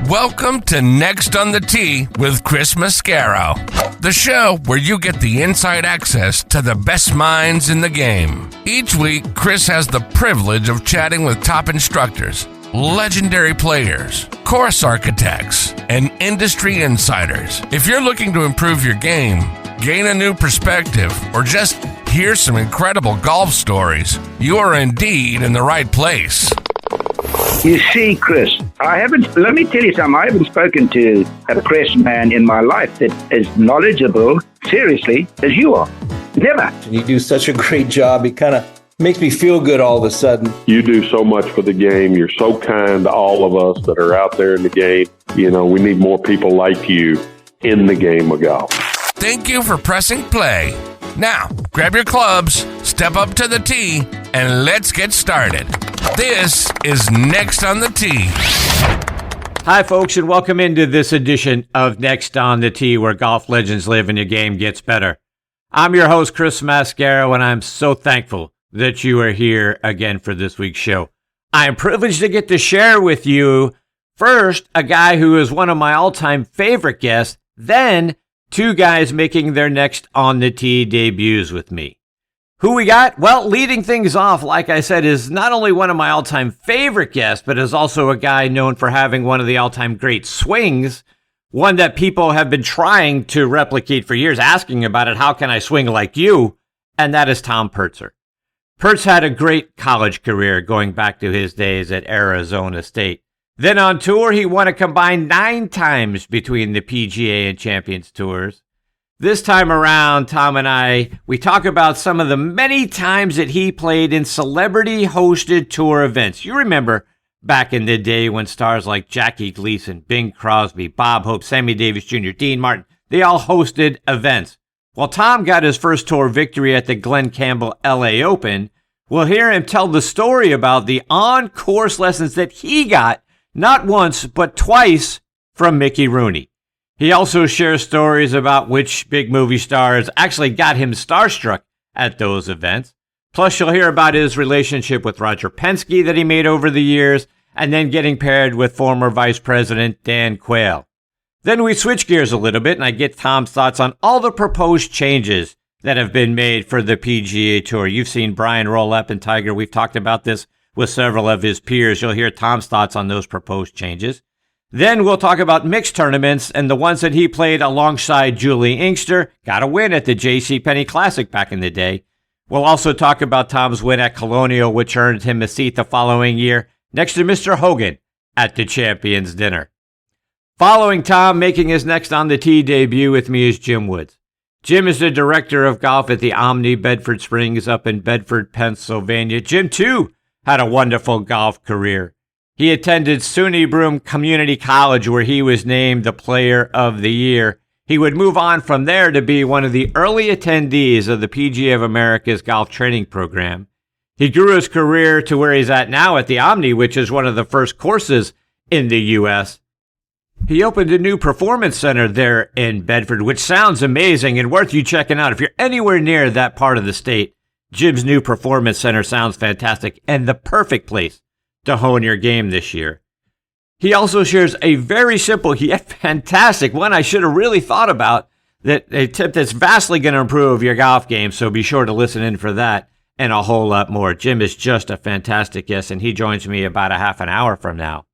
Welcome to Next on the Tee with Chris Mascaro, the show where you get the inside access to the best minds in the game. Each week, Chris has the privilege of chatting with top instructors, legendary players, course architects, and industry insiders. If you're looking to improve your game, gain a new perspective, or just hear some incredible golf stories, you are indeed in the right place. You see, Chris, let me tell you something. I haven't spoken to a press man in my life that is knowledgeable, seriously, as you are. Never. You do such a great job. It kind of makes me feel good all of a sudden. You do so much for the game. You're so kind to all of us that are out there in the game. You know, we need more people like you in the game of golf. Thank you for pressing play. Now, grab your clubs, step up to the tee, and let's get started. This is Next on the Tee. Hi, folks, and welcome into this edition of Next on the Tee, where golf legends live and your game gets better. I'm your host, Chris Mascaro, and I'm so thankful that you are here again for this week's show. I am privileged to get to share with you, first, a guy who is one of my all-time favorite guests, then two guys making their Next on the Tee debuts with me. Who we got? Well, leading things off, like I said, is not only one of my all-time favorite guests, but is also a guy known for having one of the all-time great swings, one that people have been trying to replicate for years, asking about it, how can I swing like you? And that is Tom Purtzer. Purtz had a great college career going back to his days at Arizona State. Then on tour, he won a combined 9 times between the PGA and Champions Tours. This time around, Tom and we talk about some of the many times that he played in celebrity-hosted tour events. You remember back in the day when stars like Jackie Gleason, Bing Crosby, Bob Hope, Sammy Davis Jr., Dean Martin, they all hosted events. Well, Tom got his first tour victory at the Glen Campbell LA Open. We'll hear him tell the story about the on-course lessons that he got, not once, but twice, from Mickey Rooney. He also shares stories about which big movie stars actually got him starstruck at those events. Plus, you'll hear about his relationship with Roger Penske that he made over the years, and then getting paired with former Vice President Dan Quayle. Then we switch gears a little bit, and I get Tom's thoughts on all the proposed changes that have been made for the PGA Tour. You've seen Brian roll up and Tiger. We've talked about this with several of his peers. You'll hear Tom's thoughts on those proposed changes. Then we'll talk about mixed tournaments and the ones that he played alongside Julie Inkster. Got a win at the JCPenney Classic back in the day. We'll also talk about Tom's win at Colonial, which earned him a seat the following year next to Mr. Hogan at the Champions Dinner. Following Tom making his Next on the Tee debut with me is Jim Woods. Jim is the director of golf at the Omni Bedford Springs up in Bedford, Pennsylvania. Jim, too, had a wonderful golf career. He attended SUNY Broome Community College, where he was named the Player of the Year. He would move on from there to be one of the early attendees of the PGA of America's golf training program. He grew his career to where he's at now at the Omni, which is one of the first courses in the U.S. He opened a new performance center there in Bedford, which sounds amazing and worth you checking out. If you're anywhere near that part of the state, Jim's new performance center sounds fantastic and the perfect place to hone your game this year. He also shares a very simple yet fantastic one I should have really thought about, that a tip that's vastly going to improve your golf game, so be sure to listen in for that and a whole lot more. Jim is just a fantastic guest, and he joins me about a half an hour from now.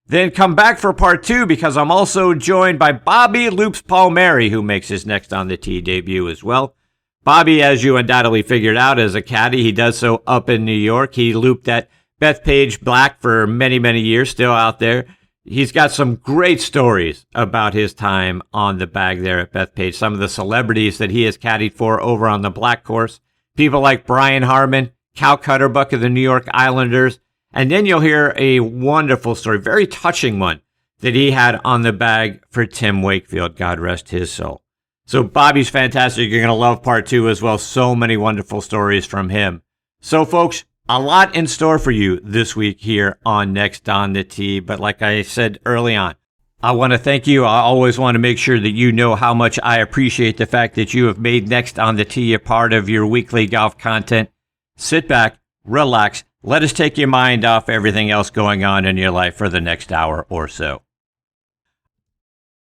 Then come back for part 2, because I'm also joined by Bobby Loops Palmieri, who makes his Next on the Tee debut as well. Bobby, as you undoubtedly figured out, is a caddy. He does so up in New York. He looped at Bethpage Black for many, many years, still out there. He's got some great stories about his time on the bag there at Bethpage. Some of the celebrities that he has caddied for over on the Black course. People like Brian Harmon, Cal Cutterbuck of the New York Islanders. And then you'll hear a wonderful story, very touching one, that he had on the bag for Tim Wakefield, God rest his soul. So Bobby's fantastic. You're going to love part 2 as well. So many wonderful stories from him. So folks, a lot in store for you this week here on Next on the Tee. But like I said early on, I want to thank you. I always want to make sure that you know how much I appreciate the fact that you have made Next on the Tee a part of your weekly golf content. Sit back, relax, let us take your mind off everything else going on in your life for the next hour or so.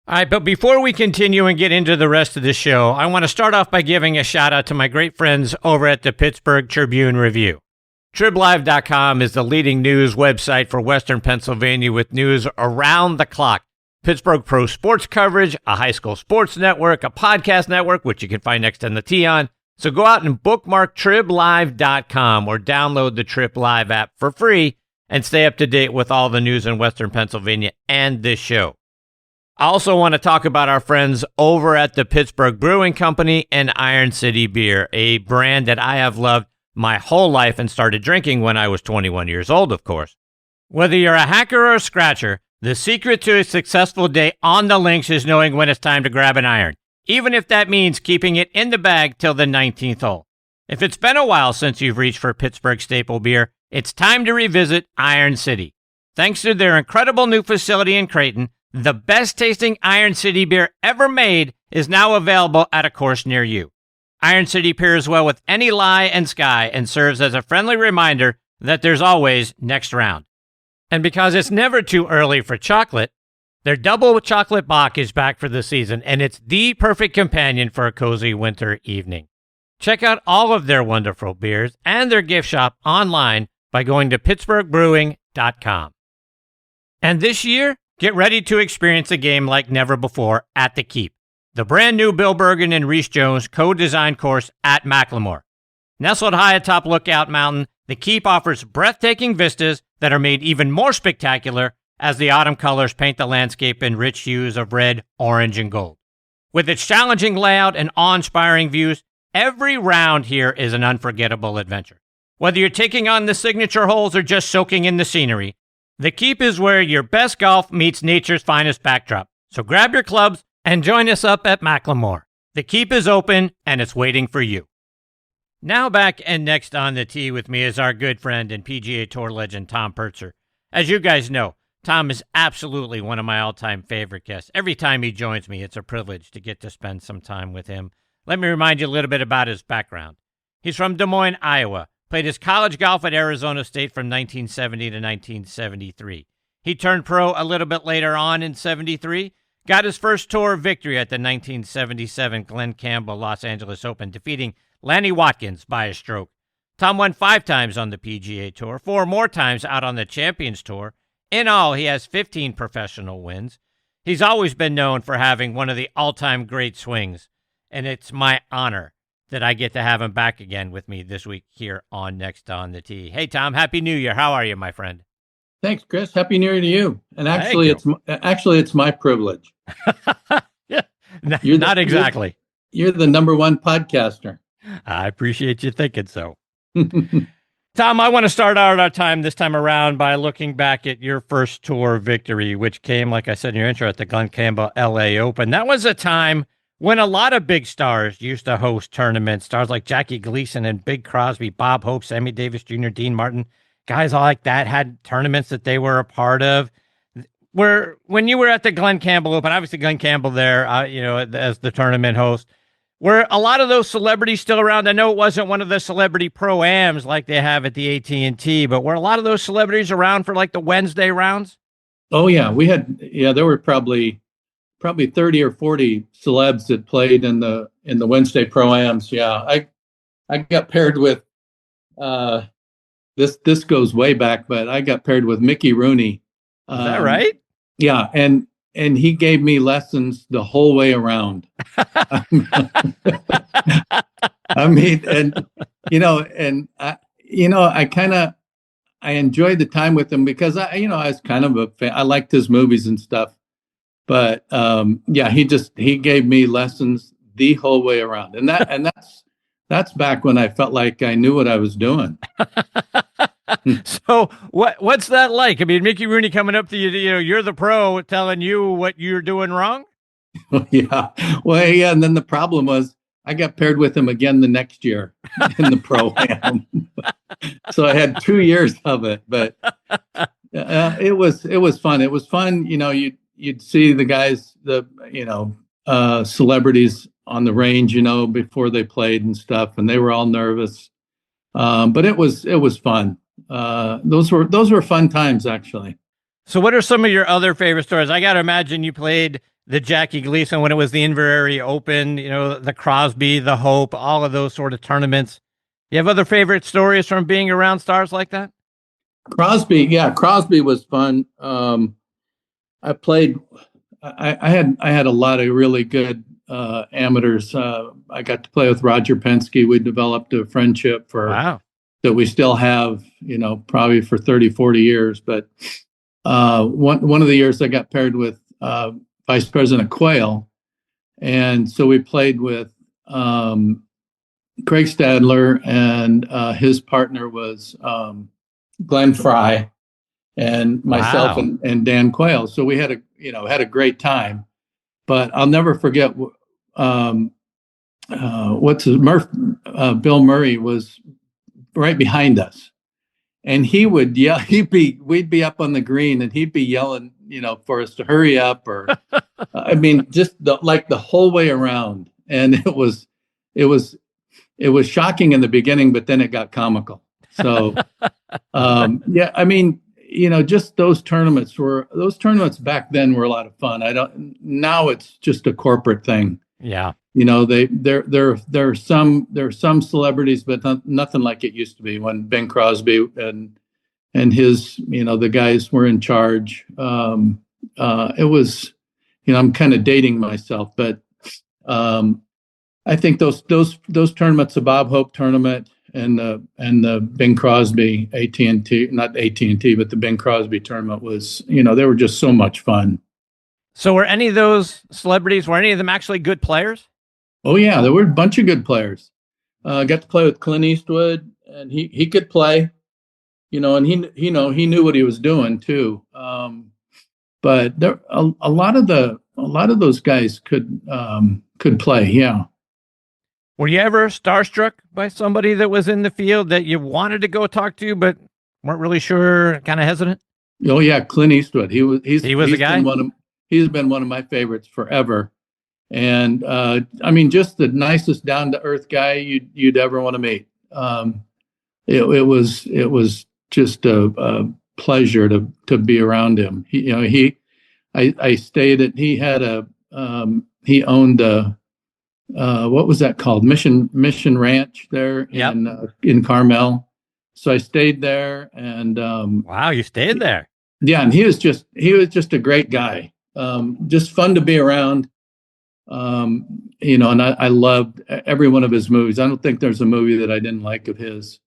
All right, but before we continue and get into the rest of the show, I want to start off by giving a shout out to my great friends over at the Pittsburgh Tribune-Review. TribLive.com is the leading news website for Western Pennsylvania with news around the clock. Pittsburgh pro sports coverage, a high school sports network, a podcast network, which you can find next on the T on. So go out and bookmark TribLive.com or download the Trip Live app for free and stay up to date with all the news in Western Pennsylvania and this show. I also want to talk about our friends over at the Pittsburgh Brewing Company and Iron City Beer, a brand that I have loved my whole life and started drinking when I was 21 years old, of course. Whether you're a hacker or a scratcher, the secret to a successful day on the links is knowing when it's time to grab an iron, even if that means keeping it in the bag till the 19th hole. If it's been a while since you've reached for Pittsburgh staple beer, it's time to revisit Iron City. Thanks to their incredible new facility in Creighton, the best-tasting Iron City beer ever made is now available at a course near you. Iron City pairs well with any lie and sky and serves as a friendly reminder that there's always next round. And because it's never too early for chocolate, their double chocolate Bock is back for the season, and it's the perfect companion for a cozy winter evening. Check out all of their wonderful beers and their gift shop online by going to pittsburghbrewing.com. And this year, get ready to experience a game like never before at the Keep, the brand new Bill Bergen and Reese Jones co-designed course at Macklemore. Nestled high atop Lookout Mountain, the Keep offers breathtaking vistas that are made even more spectacular as the autumn colors paint the landscape in rich hues of red, orange, and gold. With its challenging layout and awe-inspiring views, every round here is an unforgettable adventure. Whether you're taking on the signature holes or just soaking in the scenery, the Keep is where your best golf meets nature's finest backdrop. So grab your clubs and join us up at Macklemore. The Keep is open and it's waiting for you. Now back and next on the tee with me is our good friend and PGA Tour legend Tom Purtzer. As you guys know, Tom is absolutely one of my all-time favorite guests. Every time he joins me, it's a privilege to get to spend some time with him. Let me remind you a little bit about his background. He's from Des Moines, Iowa. Played his college golf at Arizona State from 1970 to 1973. He turned pro a little bit later on in 73, got his first tour victory at the 1977 Glen Campbell Los Angeles Open, defeating Lanny Watkins by a stroke. Tom won 5 times on the PGA Tour, 4 more times out on the Champions Tour. In all, he has 15 professional wins. He's always been known for having one of the all-time great swings, and it's my honor that I get to have him back again with me this week here on Next on the Tee. Hey, Tom, Happy New Year. How are you, my friend? Thanks, Chris. Happy New Year to you. And actually, it's my privilege. Yeah, not exactly. You're the number one podcaster. I appreciate you thinking so. Tom, I want to start out our time this time around by looking back at your first tour victory, which came, like I said in your intro, at the Glen Campbell LA Open. That was a time when a lot of big stars used to host tournaments, stars like Jackie Gleason and Big Crosby, Bob Hope, Sammy Davis Jr., Dean Martin, guys like that had tournaments that they were a part of. When you were at the Glen Campbell Open, obviously Glen Campbell there, as the tournament host, were a lot of those celebrities still around? I know it wasn't one of the celebrity pro-ams like they have at the AT&T, but were a lot of those celebrities around for like the Wednesday rounds? Oh yeah, there were probably 30 or 40 celebs that played in the Wednesday pro-ams. Yeah, I got paired with this goes way back, but I got paired with Mickey Rooney. Is that right? Yeah, and he gave me lessons the whole way around. I mean, I enjoyed the time with him because I was kind of a fan. I liked his movies and stuff. But he gave me lessons the whole way around, and that's back when I felt like I knew what I was doing. So what's that like? I mean, Mickey Rooney coming up to you, you're the pro, telling you what you're doing wrong. Yeah, well, yeah, and then the problem was I got paired with him again the next year in the pro-am. So I had 2 years of it, but it was fun. It was fun, You'd see the guys, celebrities on the range, before they played and stuff, and they were all nervous. But it was fun. Those were fun times, actually. So what are some of your other favorite stories? I got to imagine you played the Jackie Gleason when it was the Inverary Open, the Crosby, the Hope, all of those sort of tournaments. You have other favorite stories from being around stars like that? Crosby was fun. I played. I had a lot of really good amateurs. I got to play with Roger Penske. We developed a friendship that we still have, probably for 30, 40 years. But one of the years I got paired with Vice President Quayle. And so we played with Craig Stadler, and his partner was Glenn Fry, and myself and Dan Quayle. So we had a great time. But I'll never forget Bill Murray was right behind us, and he would yell. We'd be up on the green, and he'd be yelling, for us to hurry up, or just the whole way around. And it was shocking in the beginning, but then it got comical. So just those tournaments back then were a lot of fun. Now it's just a corporate thing. Yeah. There are some celebrities, but nothing like it used to be when Ben Crosby and his, the guys were in charge. It was, I'm kind of dating myself, but I think those tournaments, the Bob Hope tournament and the Bing Crosby not AT&T, but the Bing Crosby tournament was, they were just so much fun. So were any of those celebrities, were any of them actually good players? Oh yeah, there were a bunch of good players. Got to play with Clint Eastwood, and he could play, and he knew what he was doing too. But there a lot of those guys could play. Yeah. Were you ever starstruck by somebody that was in the field that you wanted to go talk to, but weren't really sure, kind of hesitant? Oh yeah, Clint Eastwood. He's a guy. He's been one of my favorites forever, and just the nicest, down to earth guy you'd ever want to meet. It was just a pleasure to be around him. I stayed at. He owned a. What was that called? Mission Ranch there in Carmel. So I stayed there, and wow, you stayed there. Yeah, and he was just a great guy. Just fun to be around. And I loved every one of his movies. I don't think there's a movie that I didn't like of his.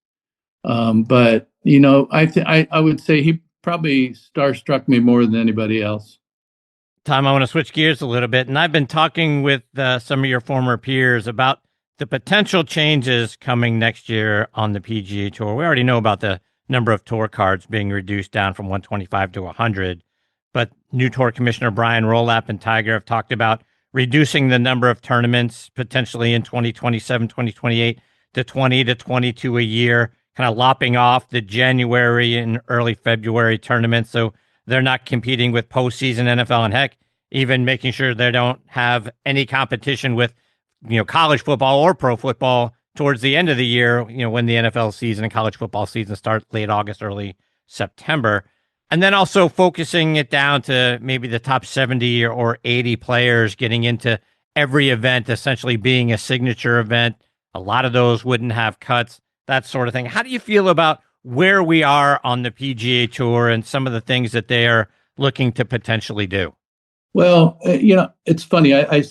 But I would say he probably starstruck me more than anybody else. Tom, I want to switch gears a little bit, and I've been talking with some of your former peers about the potential changes coming next year on the PGA Tour. We already know about the number of tour cards being reduced down from 125 to 100, but new tour commissioner Brian Rolapp and Tiger have talked about reducing the number of tournaments potentially in 2027, 2028 to 20 to 22 a year, kind of lopping off the January and early February tournaments. So they're not competing with postseason NFL, and heck, even making sure they don't have any competition with, college football or pro football towards the end of the year, when the NFL season and college football season start late August, early September. And then also focusing it down to maybe the top 70 or 80 players getting into every event, essentially being a signature event. A lot of those wouldn't have cuts, that sort of thing. How do you feel about where we are on the PGA Tour and some of the things that they are looking to potentially do? Well, it's funny. I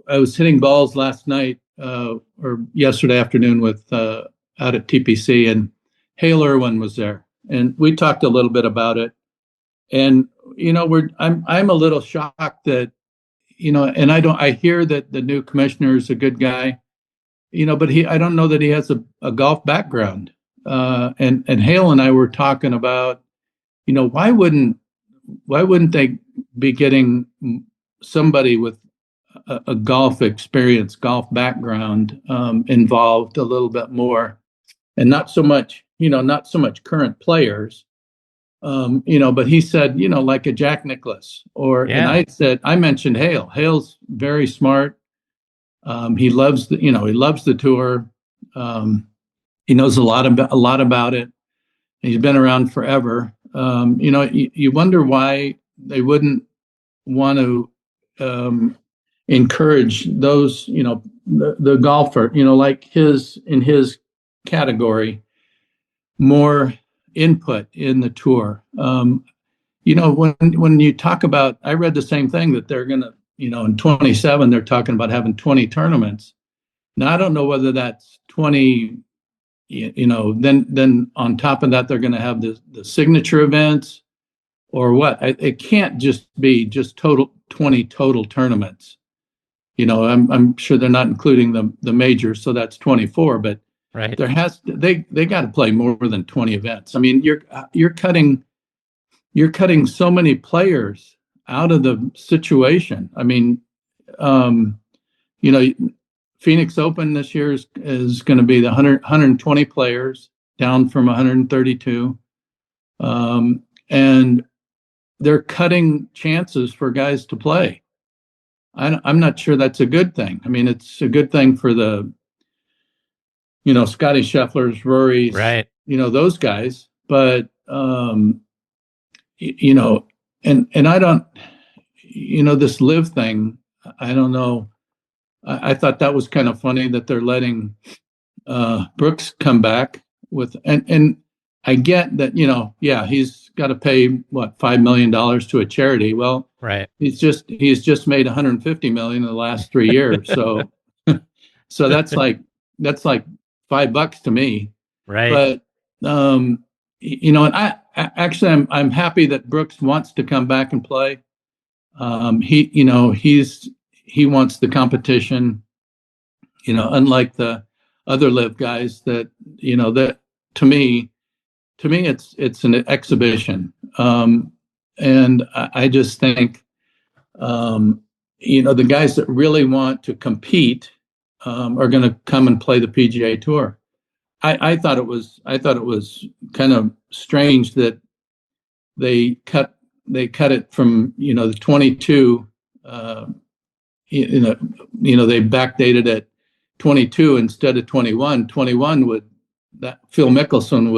was hitting balls last night or yesterday afternoon with out at TPC, and Hale Irwin was there, and we talked a little bit about it. And I'm a little shocked that and I hear that the new commissioner is a good guy, but I don't know that he has a golf background. And Hale and I were talking about, why wouldn't they be getting somebody with a golf experience, golf background involved a little bit more, and not so much current players, but he said, like a Jack Nicklaus and I mentioned Hale. Hale's very smart. He loves the tour. He knows a lot about it. He's been around forever. You wonder why they wouldn't want to encourage those, the golfer, like in his category, more input in the tour. When you talk about, I read the same thing that they're going to, in 27, they're talking about having 20 tournaments. Now, I don't know whether that's 20, then on top of that, they're going to have the signature events or what. It can't just be just 20 total tournaments. I'm sure they're not including the majors, so that's 24, but right. They got to play more than 20 events. I mean, you're cutting so many players out of the situation. I mean, Phoenix Open this year is going to be the 120 players down from 132. And they're cutting chances for guys to play. I'm not sure that's a good thing. I mean, it's a good thing for the, Scotty Scheffler's, Rory's, right. Those guys. But, and I don't, this live thing, I don't know. I thought that was kind of funny that they're letting Brooks come back with, and I get that, he's got to pay $5 million to a charity. Well, right. He's just made $150 million in the last 3 years. So, so that's like $5 to me. Right. But, and I'm happy that Brooks wants to come back and play. He wants the competition, unlike the other live guys that to me it's an exhibition. And I just think, the guys that really want to compete are going to come and play the PGA Tour. I thought it was kind of strange that they cut it from the 22. They backdated at 22 instead of 21. 21 Phil Mickelson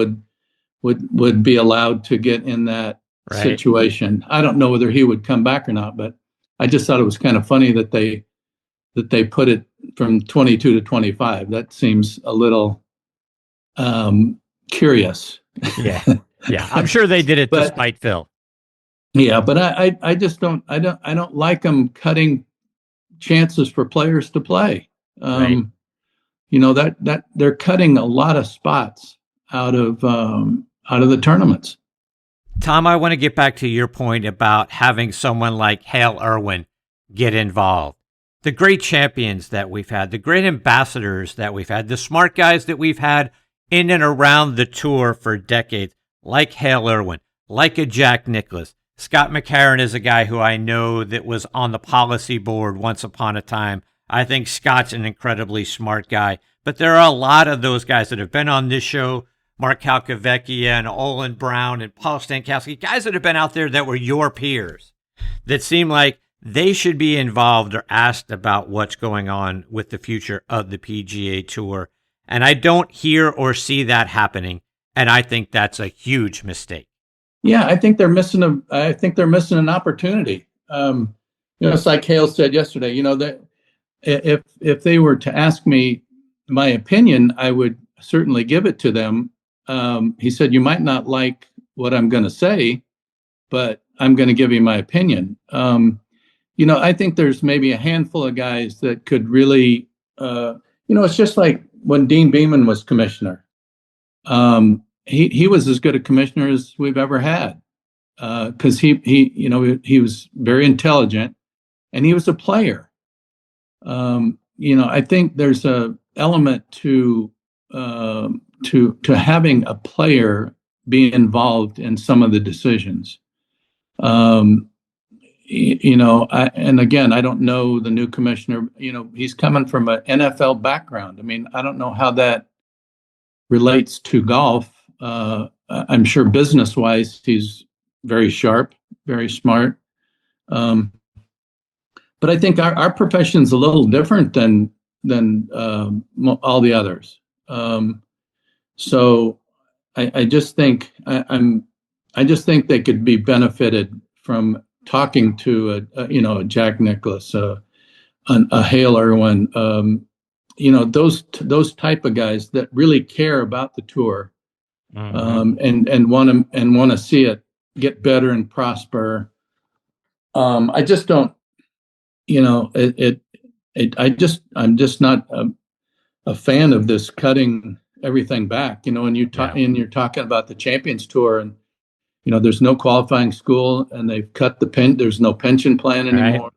would be allowed to get in that right. situation. I don't know whether he would come back or not, but I just thought it was kind of funny that they put it from 22 to 25. That seems a little curious. Yeah. I'm sure they did it despite Phil. Yeah, but I just don't like them cutting chances for players to play. Right. That they're cutting a lot of spots out of the tournaments. Tom, I want to get back to your point about having someone like Hale Irwin get involved. The great champions that we've had, the great ambassadors that we've had, the smart guys that we've had in and around the tour for decades, like Hale Irwin, like a Jack Nicklaus. Scott McCarron is a guy who I know that was on the policy board once upon a time. I think Scott's an incredibly smart guy, but there are a lot of those guys that have been on this show, Mark Calcavecchia and Olin Brown and Paul Stankowski, guys that have been out there that were your peers, that seem like they should be involved or asked about what's going on with the future of the PGA Tour. And I don't hear or see that happening, and I think that's a huge mistake. Yeah, I think they're missing an opportunity. It's like Hale said yesterday, that if they were to ask me my opinion, I would certainly give it to them. He said, you might not like what I'm going to say, but I'm going to give you my opinion. I think there's maybe a handful of guys that could really, it's just like when Dean Beeman was commissioner. He was as good a commissioner as we've ever had, because he was very intelligent and he was a player. I think there's a element to having a player be involved in some of the decisions. And again, I don't know the new commissioner. He's coming from an NFL background. I mean, I don't know how that relates to golf. I'm sure business-wise, he's very sharp, very smart. But I think our profession's a little different than all the others. So I just think I just think they could be benefited from talking to a Jack Nicklaus, a Hale Irwin, those type of guys that really care about the tour, and want to see it get better and prosper. I just don't, I'm just not a fan of this cutting everything back. And you're talking about the Champions Tour, and there's no qualifying school, and they've cut there's no pension plan anymore.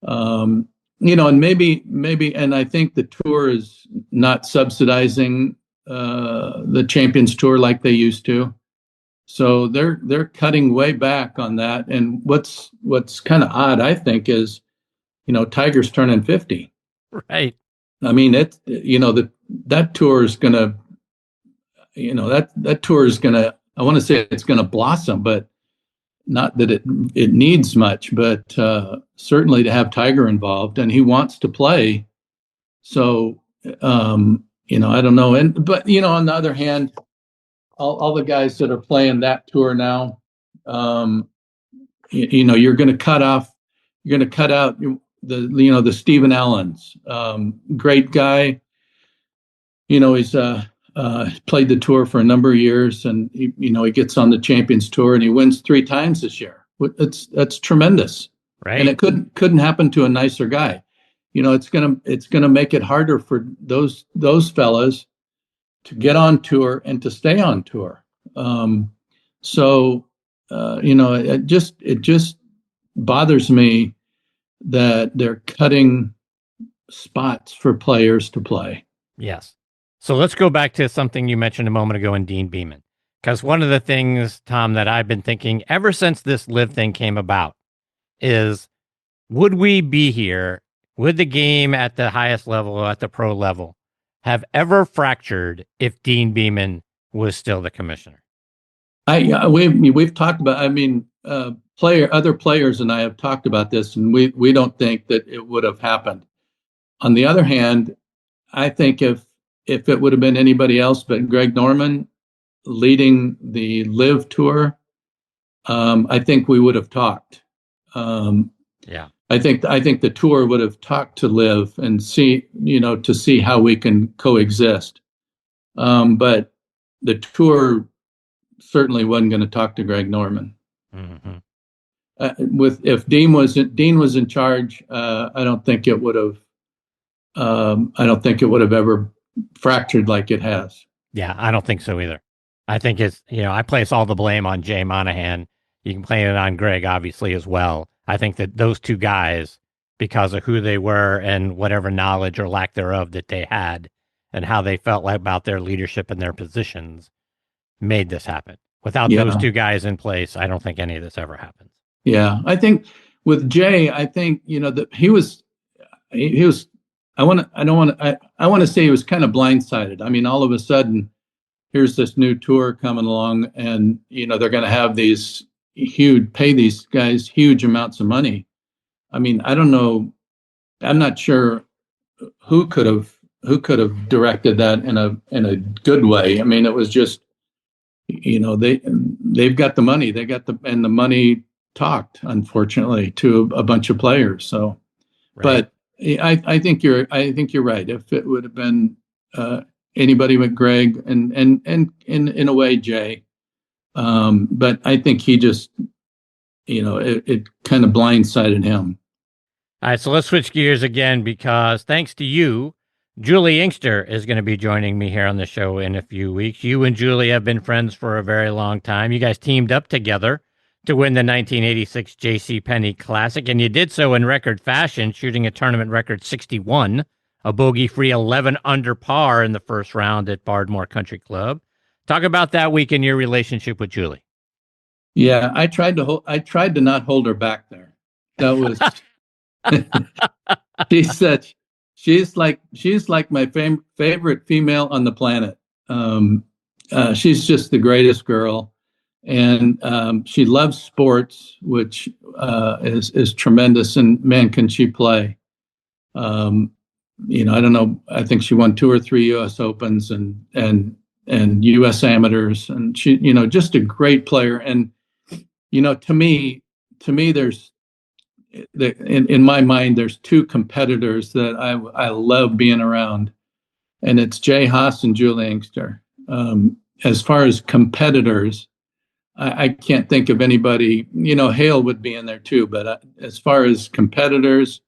Right. And maybe, and I think the tour is not subsidizing the Champions Tour like they used to. So they're cutting way back on that. And what's kind of odd, I think, is, Tiger's turning 50. Right. I mean, that tour is gonna, that tour is gonna, I want to say it's gonna blossom, but not that it needs much, but certainly to have Tiger involved, and he wants to play. So, I don't know. But on the other hand, all the guys that are playing that tour now, you're going to cut out the Stephen Allens, great guy. He's played the tour for a number of years, and he gets on the Champions Tour and he wins 3 times this year. That's tremendous, right? And it couldn't happen to a nicer guy. It's gonna make it harder for those fellas to get on tour and to stay on tour. It just bothers me that they're cutting spots for players to play. Yes. So let's go back to something you mentioned a moment ago in Dean Beeman, because one of the things, Tom, that I've been thinking ever since this live thing came about is, would we be here? Would the game at the highest level, at the pro level, have ever fractured if Dean Beeman was still the commissioner? We've talked about. I mean, other players and I have talked about this, and we don't think that it would have happened. On the other hand, I think if it would have been anybody else but Greg Norman leading the Live Tour, I think we would have talked. Yeah. I think the tour would have talked to Live and to see how we can coexist. But the tour certainly wasn't going to talk to Greg Norman. Mm-hmm. If Dean was in charge, I don't think it would have. I don't think it would have ever fractured like it has. Yeah, I don't think so either. I think it's, I place all the blame on Jay Monahan. You can blame it on Greg, obviously, as well. I think that those two guys, because of who they were and whatever knowledge or lack thereof that they had and how they felt about their leadership and their positions, made this happen. Without those two guys in place, I don't think any of this ever happens. Yeah, I think with Jay, I think, that he was, I want to say he was kind of blindsided. I mean, all of a sudden, here's this new tour coming along, and they're going to have pay these guys huge amounts of money. I mean, I don't know. I'm not sure who could have directed that in a good way. I mean, it was just, they've got the money, and the money talked, unfortunately, to a bunch of players. So, right. But I think you're right. If it would have been anybody but Greg and in a way Jay, but I think he just, it kind of blindsided him. All right, so let's switch gears again, because thanks to you, Julie Inkster is going to be joining me here on the show in a few weeks. You and Julie have been friends for a very long time. You guys teamed up together to win the 1986 JCPenney Classic, and you did so in record fashion, shooting a tournament record 61, a bogey-free 11 under par in the first round at Bardmore Country Club. Talk about that week in your relationship with Julie. Yeah, I tried to not hold her back there. That was she's like my favorite female on the planet. She's just the greatest girl. And she loves sports, which is tremendous. And man, can she play? I don't know. I think she won 2 or 3 U.S. Opens and U.S. amateurs, and she, just a great player. And to me, to me, in my mind, there's two competitors that I love being around, and it's Jay Haas and Julie Inkster. As far as competitors, I can't think of anybody. Hale would be in there too, but as far as competitors,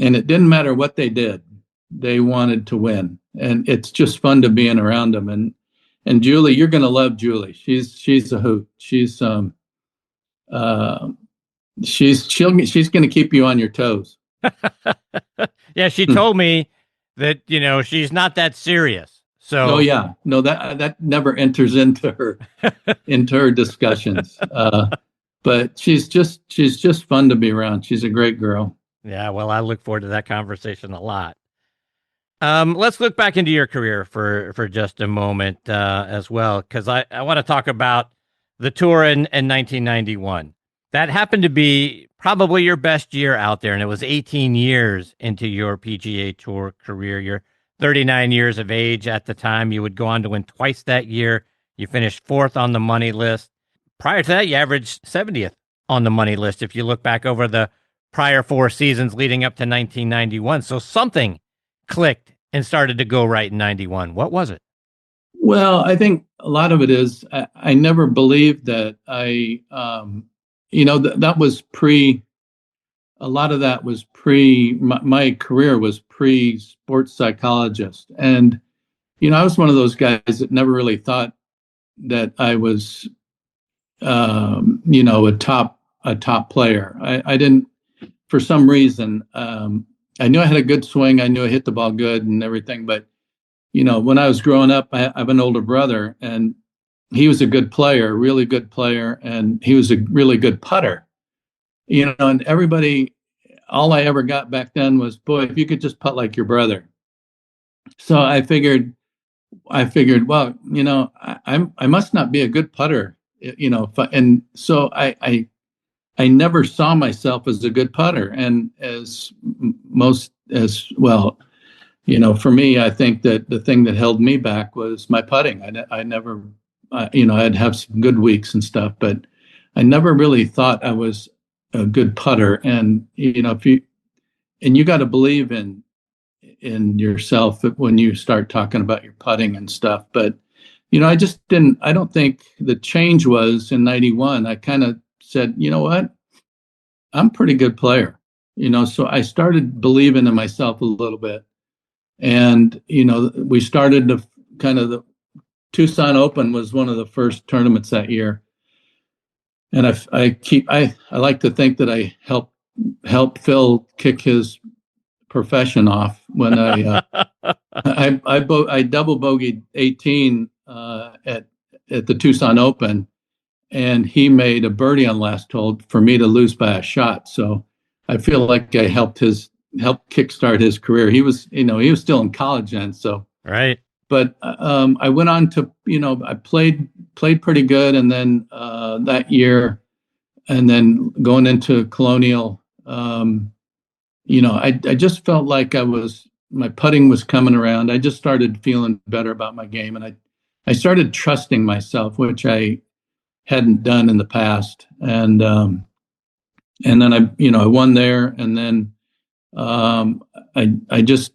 and it didn't matter what they did, they wanted to win, and it's just fun to being around them. And Julie, you're going to love Julie. She's a hoot. She's going to keep you on your toes. Yeah, she told me that she's not that serious. So oh yeah, no, that never enters into her discussions. But she's just fun to be around. She's a great girl. Yeah, well, I look forward to that conversation a lot. Let's look back into your career for just a moment as well, because I want to talk about the tour in 1991. That happened to be probably your best year out there, and it was 18 years into your PGA Tour career. You're 39 years of age at the time. You would go on to win twice that year. You finished 4th on the money list. Prior to that, you averaged 70th on the money list if you look back over the prior 4 seasons leading up to 1991. So something clicked and started to go right in 91. What was it? Well, I think a lot of it is I never believed that that was a lot of that was my career was sports psychologist. And, I was one of those guys that never really thought that I was, a top player. I didn't, for some reason, I knew I had a good swing. I knew I hit the ball good and everything. But, when I was growing up, I have an older brother, and he was a good player, really good player. And he was a really good putter, and everybody, all I ever got back then was, boy, if you could just putt like your brother. So I figured, well, I must not be a good putter, and so I never saw myself as a good putter. And as well, for me, I think that the thing that held me back was my putting. I never, I'd have some good weeks and stuff, but I never really thought I was a good putter. And, you got to believe in yourself when you start talking about your putting and stuff. But, I don't think the change was in 91. I kind of said, you know what? I'm a pretty good player, so I started believing in myself a little bit. And, we started the Tucson Open was one of the first tournaments that year. And I like to think that I helped Phil kick his profession off when I double bogeyed 18 at the Tucson Open, and he made a birdie on last hole for me to lose by a shot. So I feel like I helped kickstart his career. He was still in college then. So right. But I went on to, I played pretty good, and then that year, and then going into Colonial, I just felt like my putting was coming around. I just started feeling better about my game, and I started trusting myself, which I hadn't done in the past. And then I won there, and then I just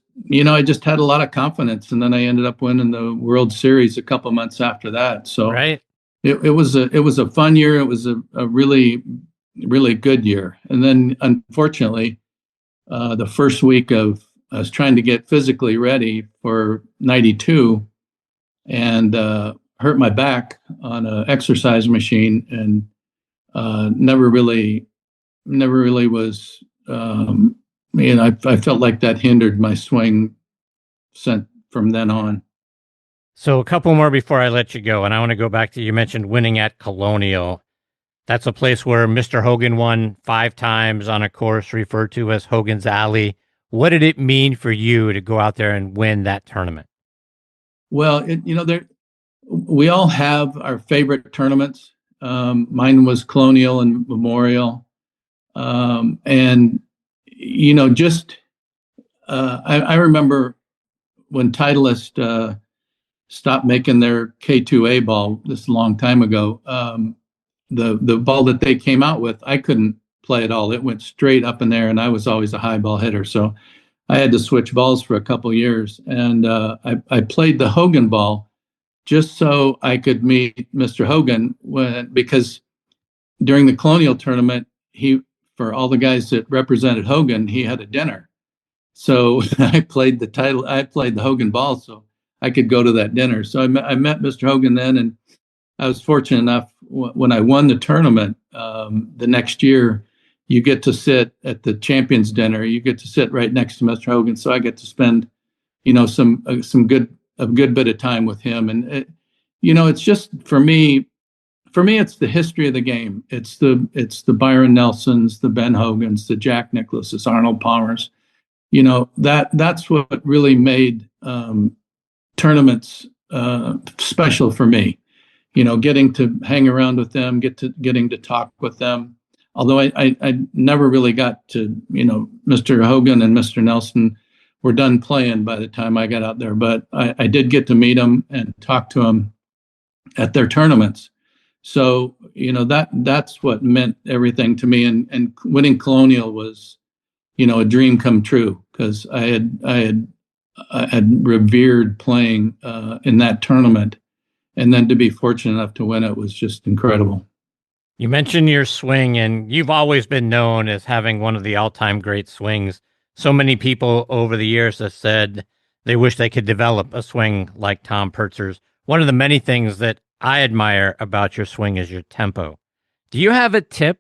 had a lot of confidence, and then I ended up winning the World Series a couple months after that. So right. It was a fun year. It was a really, really good year. And then unfortunately, the first week I was trying to get physically ready for 92, and hurt my back on an exercise machine, and never really was. I felt like that hindered my swing from then on. So a couple more before I let you go, and I want to go back to, you mentioned winning at Colonial. That's a place where Mr. Hogan won 5 times on a course referred to as Hogan's Alley. What did it mean for you to go out there and win that tournament? Well, we all have our favorite tournaments. Mine was Colonial and Memorial. And, I remember when Titleist stopped making their K2A ball, this a long time ago. the ball that they came out with, I couldn't play at all. It went straight up in there, and I was always a high ball hitter. So I had to switch balls for a couple years, and I played the Hogan ball just so I could meet Mr. Hogan because during the Colonial tournament, for all the guys that represented Hogan, he had a dinner. So I played the Hogan ball so I could go to that dinner. So I met Mr. Hogan then, and I was fortunate enough when I won the tournament the next year, you get to sit at the champions dinner. You get to sit right next to Mr. Hogan. So I get to spend, some good bit of time with him. And it's just for me, it's the history of the game. It's the Byron Nelsons, the Ben Hogans, the Jack Nicklaus's, Arnold Palmers. That's what really made tournaments special for me. Getting to hang around with them, getting to talk with them. Although I never really got to, Mr. Hogan and Mr. Nelson were done playing by the time I got out there. But I did get to meet them and talk to them at their tournaments. So, that's what meant everything to me. And winning Colonial was, a dream come true, because I had revered playing in that tournament. And then to be fortunate enough to win it was just incredible. You mentioned your swing, and you've always been known as having one of the all-time great swings. So many people over the years have said they wish they could develop a swing like Tom Purtzer's. One of the many things that I admire about your swing is your tempo. Do you have a tip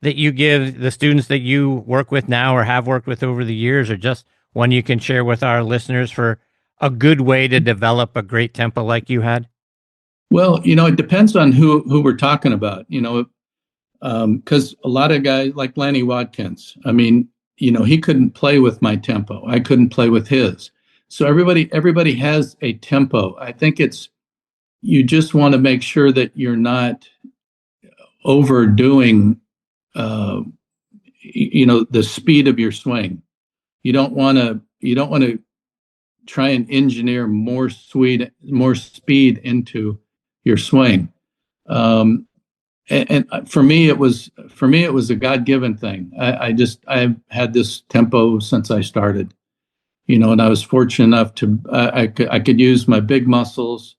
that you give the students that you work with now or have worked with over the years, or just one you can share with our listeners for a good way to develop a great tempo like you had? Well, it depends on who we're talking about, because a lot of guys like Lanny Watkins, he couldn't play with my tempo. I couldn't play with his. So everybody has a tempo. I think you just want to make sure that you're not overdoing, the speed of your swing. You don't want to try and engineer more speed into your swing. And for me, it was a God-given thing. I've had this tempo since I started, and I was fortunate enough to, I could use my big muscles,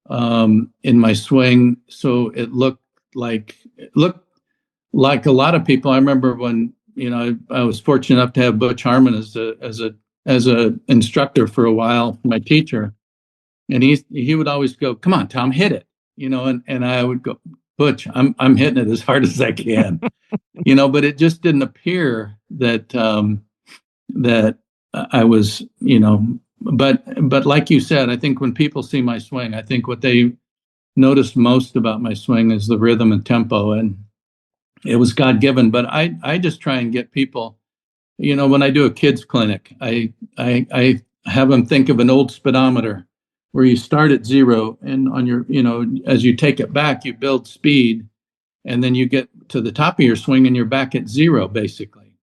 in my swing. So it looked like a lot of people. I remember when, I was fortunate enough to have Butch Harmon as a instructor for a while, my teacher. And he would always go, "Come on, Tom, hit it," and I would go, "Butch, I'm hitting it as hard as I can," but it just didn't appear that that I was, but like you said, I think when people see my swing, I think what they notice most about my swing is the rhythm and tempo, and it was God-given. But I just try and get people, when I do a kids clinic, I have them think of an old speedometer, where you start at 0, and on your, as you take it back, you build speed, and then you get to the top of your swing and you're back at 0, basically.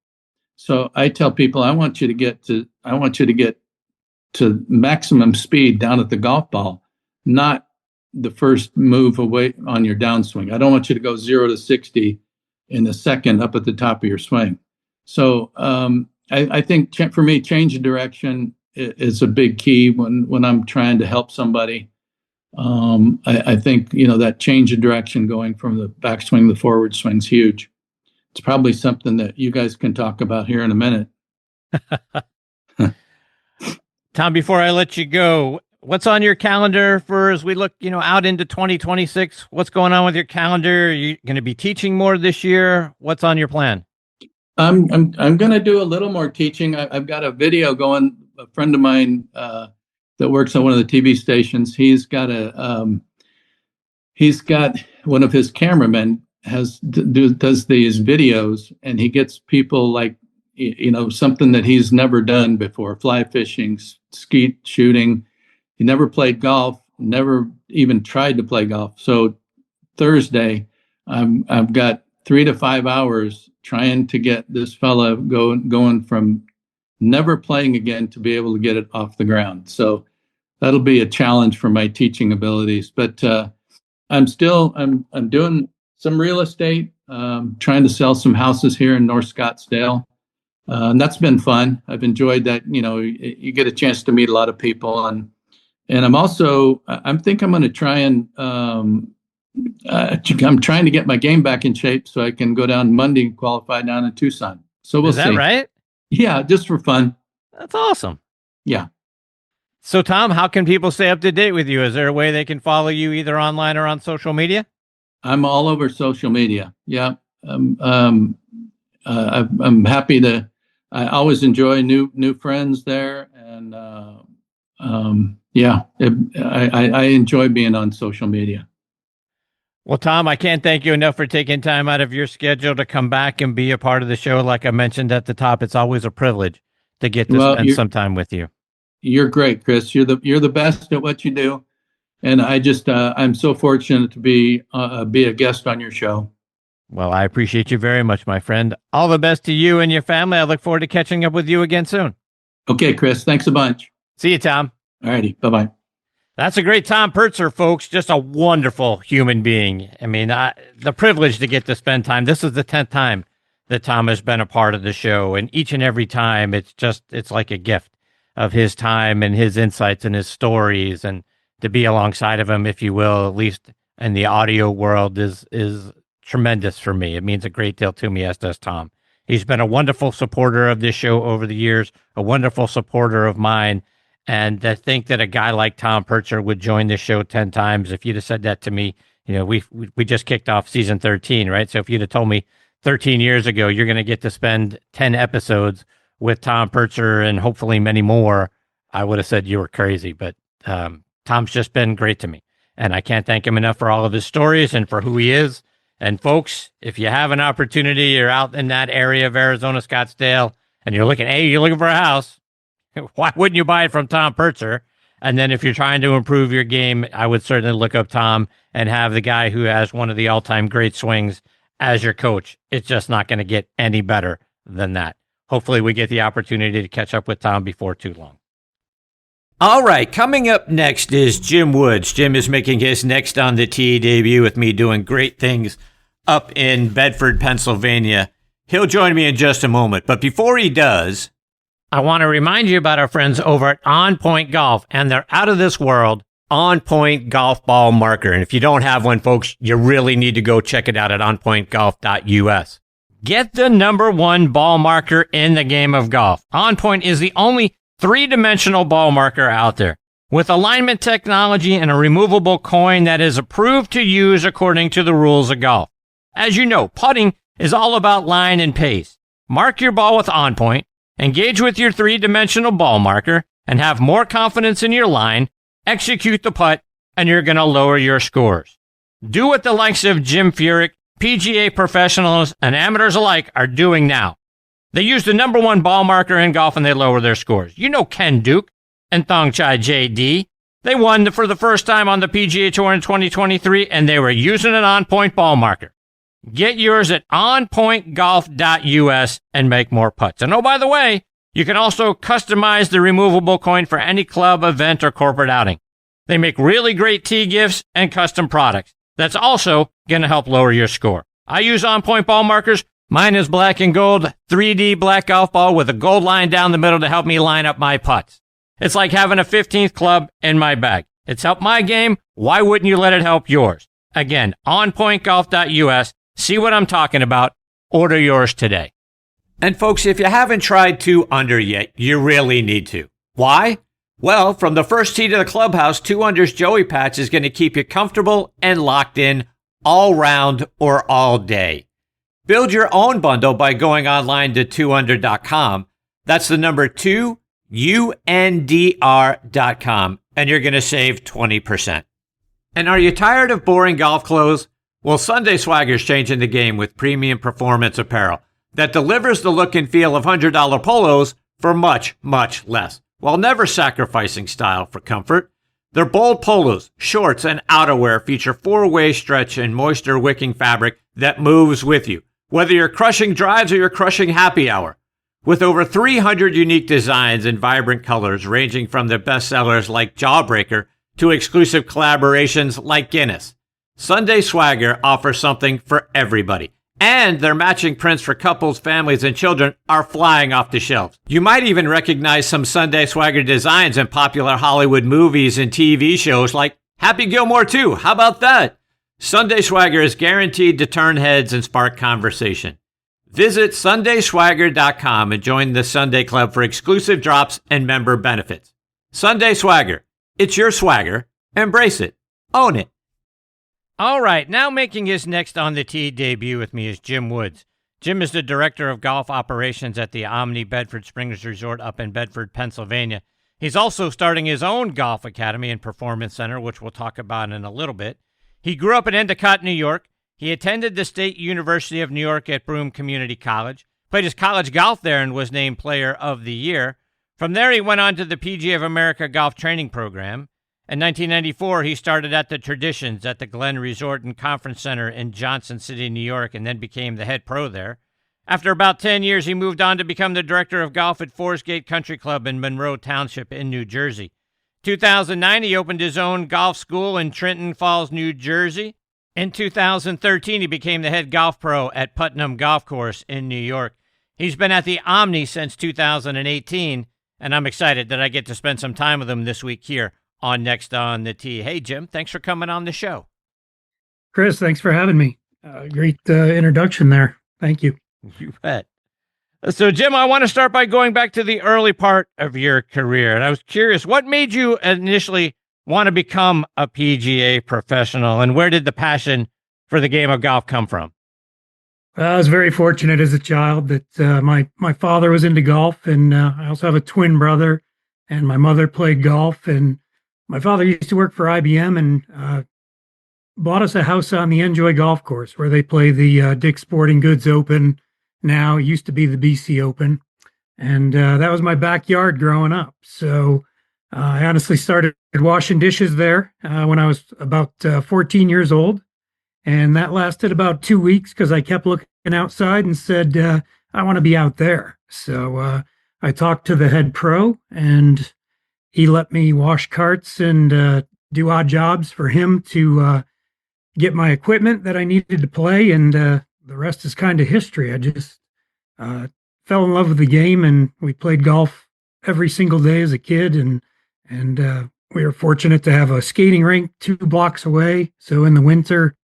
So I tell people, I want you to get to maximum speed down at the golf ball, not the first move away on your downswing. I don't want you to go 0 to 60 in a second up at the top of your swing. So I think for me, change of direction is a big key when I'm trying to help somebody. I think, that change of direction going from the backswing to the forward swing is huge. It's probably something that you guys can talk about here in a minute. Tom, before I let you go, what's on your calendar for as we look, out into 2026? What's going on with your calendar? Are you going to be teaching more this year? What's on your plan? I'm going to do a little more teaching. I've got a video going. A friend of mine that works on one of the TV stations, he's got one of his cameramen does these videos, and he gets people like, something that he's never done before: fly fishing, skeet shooting. He never played golf, never even tried to play golf. So Thursday, I've got 3 to 5 hours trying to get this fella going from never playing again to be able to get it off the ground. So that'll be a challenge for my teaching abilities. But I'm doing some real estate, trying to sell some houses here in North Scottsdale. And that's been fun. I've enjoyed that. You get a chance to meet a lot of people, and I'm also, I think I'm going to try and, I'm trying to get my game back in shape so I can go down Monday and qualify down in Tucson. So we'll see. Is that right? Yeah, just for fun. That's awesome. Yeah. So, Tom, how can people stay up to date with you? Is there a way they can follow you either online or on social media? I'm all over social media. Yeah. I'm happy to, I always enjoy new friends there. And, I enjoy being on social media. Well, Tom, I can't thank you enough for taking time out of your schedule to come back and be a part of the show. Like I mentioned at the top, it's always a privilege to get to spend some time with you. You're great, Chris. You're the best at what you do. And I just, I'm so fortunate to be a guest on your show. Well, I appreciate you very much, my friend. All the best to you and your family. I look forward to catching up with you again soon. Okay, Chris. Thanks a bunch. See you, Tom. All righty. Bye-bye. That's a great Tom Purtzer, folks. Just a wonderful human being. I mean, the privilege to get to spend time. This is the 10th time that Tom has been a part of the show. And each and every time, it's like a gift of his time and his insights and his stories. And to be alongside of him, if you will, at least in the audio world, is tremendous for me. It means a great deal to me, as does Tom. He's been a wonderful supporter of this show over the years, a wonderful supporter of mine. And to think that a guy like Tom Purtzer would join the show 10 times, if you'd have said that to me, we just kicked off season 13, right? So if you'd have told me 13 years ago, you're going to get to spend 10 episodes with Tom Purtzer and hopefully many more, I would have said you were crazy. But Tom's just been great to me. And I can't thank him enough for all of his stories and for who he is. And folks, if you have an opportunity, you're out in that area of Arizona, Scottsdale, and you're looking for a house, why wouldn't you buy it from Tom Purtzer? And then if you're trying to improve your game, I would certainly look up Tom and have the guy who has one of the all-time great swings as your coach. It's just not going to get any better than that. Hopefully we get the opportunity to catch up with Tom before too long. All right, coming up next is Jim Woods. Jim is making his next on the tee debut with me, doing great things up in Bedford, Pennsylvania. He'll join me in just a moment. But before he does, I want to remind you about our friends over at On Point Golf and their out-of-this-world On Point Golf Ball Marker. And if you don't have one, folks, you really need to go check it out at onpointgolf.us. Get the #1 ball marker in the game of golf. On Point is the only three-dimensional ball marker out there, with alignment technology and a removable coin that is approved to use according to the rules of golf. As you know, putting is all about line and pace. Mark your ball with On Point, engage with your three-dimensional ball marker, and have more confidence in your line, execute the putt, and you're going to lower your scores. Do what the likes of Jim Furyk, PGA professionals, and amateurs alike are doing now. They use the #1 ball marker in golf and they lower their scores. You know Ken Duke and Thongchai JD. They won for the first time on the PGA Tour in 2023, and they were using an On Point ball marker. Get yours at onpointgolf.us and make more putts. And oh, by the way, you can also customize the removable coin for any club, event, or corporate outing. They make really great tee gifts and custom products. That's also going to help lower your score. I use On Point ball markers. Mine is black and gold, 3D black golf ball with a gold line down the middle to help me line up my putts. It's like having a 15th club in my bag. It's helped my game. Why wouldn't you let it help yours? Again, onpointgolf.us. See what I'm talking about. Order yours today. And folks, if you haven't tried 2 Under yet, you really need to. Why? Well, from the first tee to the clubhouse, 2 Under's Joey Patch is going to keep you comfortable and locked in all round or all day. Build your own bundle by going online to 2under.com. That's the number 2UNDR.com, and you're going to save 20%. And are you tired of boring golf clothes? Well, Sunday Swagger's changing the game with premium performance apparel that delivers the look and feel of $100 polos for much, much less, while never sacrificing style for comfort. Their bold polos, shorts, and outerwear feature 4-way stretch and moisture-wicking fabric that moves with you, whether you're crushing drives or you're crushing happy hour. With over 300 unique designs and vibrant colors ranging from their bestsellers like Jawbreaker to exclusive collaborations like Guinness. Sunday Swagger offers something for everybody. And their matching prints for couples, families, and children are flying off the shelves. You might even recognize some Sunday Swagger designs in popular Hollywood movies and TV shows like Happy Gilmore 2. How about that? Sunday Swagger is guaranteed to turn heads and spark conversation. Visit sundayswagger.com and join the Sunday Club for exclusive drops and member benefits. Sunday Swagger. It's your swagger. Embrace it. Own it. All right, now making his next On the Tee debut with me is Jim Woods. Jim is the Director of Golf Operations at the Omni Bedford Springs Resort up in Bedford, Pennsylvania. He's also starting his own golf academy and performance center, which we'll talk about in a little bit. He grew up in Endicott, New York. He attended the State University of New York at Broome Community College, played his college golf there and was named Player of the Year. From there, he went on to the PGA of America Golf Training Program. In 1994, he started at the Traditions at the Glen Resort and Conference Center in Johnson City, New York, and then became the head pro there. After about 10 years, he moved on to become the director of golf at Forest Gate Country Club in Monroe Township in New Jersey. 2009, he opened his own golf school in Trenton Falls, New Jersey. In 2013, he became the head golf pro at Putnam Golf Course in New York. He's been at the Omni since 2018, and I'm excited that I get to spend some time with him this week here on Next on the Tee. Hey, Jim, thanks for coming on the show. Chris, thanks for having me. Great introduction there. Thank you. You bet. So, Jim, I want to start by going back to the early part of your career. And I was curious, what made you initially want to become a PGA professional, and where did the passion for the game of golf come from? I was very fortunate as a child that my father was into golf, and I also have a twin brother, and my mother played golf, and my father used to work for IBM and bought us a house on the Enjoy Golf Course where they play the Dick's Sporting Goods Open. Now it used to be the BC Open. And that was my backyard growing up. So I honestly started washing dishes there when I was about 14 years old. And that lasted about 2 weeks because I kept looking outside and said, I want to be out there. So I talked to the head pro, and he let me wash carts and do odd jobs for him to get my equipment that I needed to play. And the rest is kind of history. I just fell in love with the game, and we played golf every single day as a kid. And we were fortunate to have a skating rink 2 blocks away. So in the winter,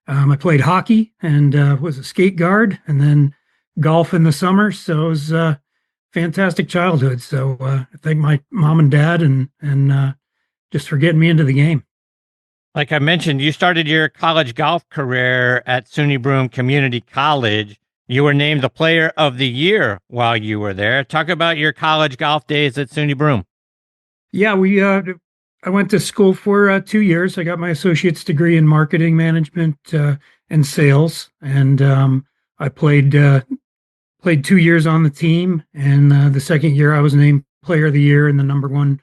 I played hockey and was a skate guard, and then golf in the summer. So it was fantastic childhood. So I thank my mom and dad and just for getting me into the game. Like I mentioned, you started your college golf career at SUNY Broome Community College. You were named the Player of the Year while you were there. Talk about your college golf days at SUNY Broome. Yeah, I went to school for 2 years. I got my associate's degree in marketing management and sales, and I played 2 years on the team. And the second year, I was named Player of the Year and the number one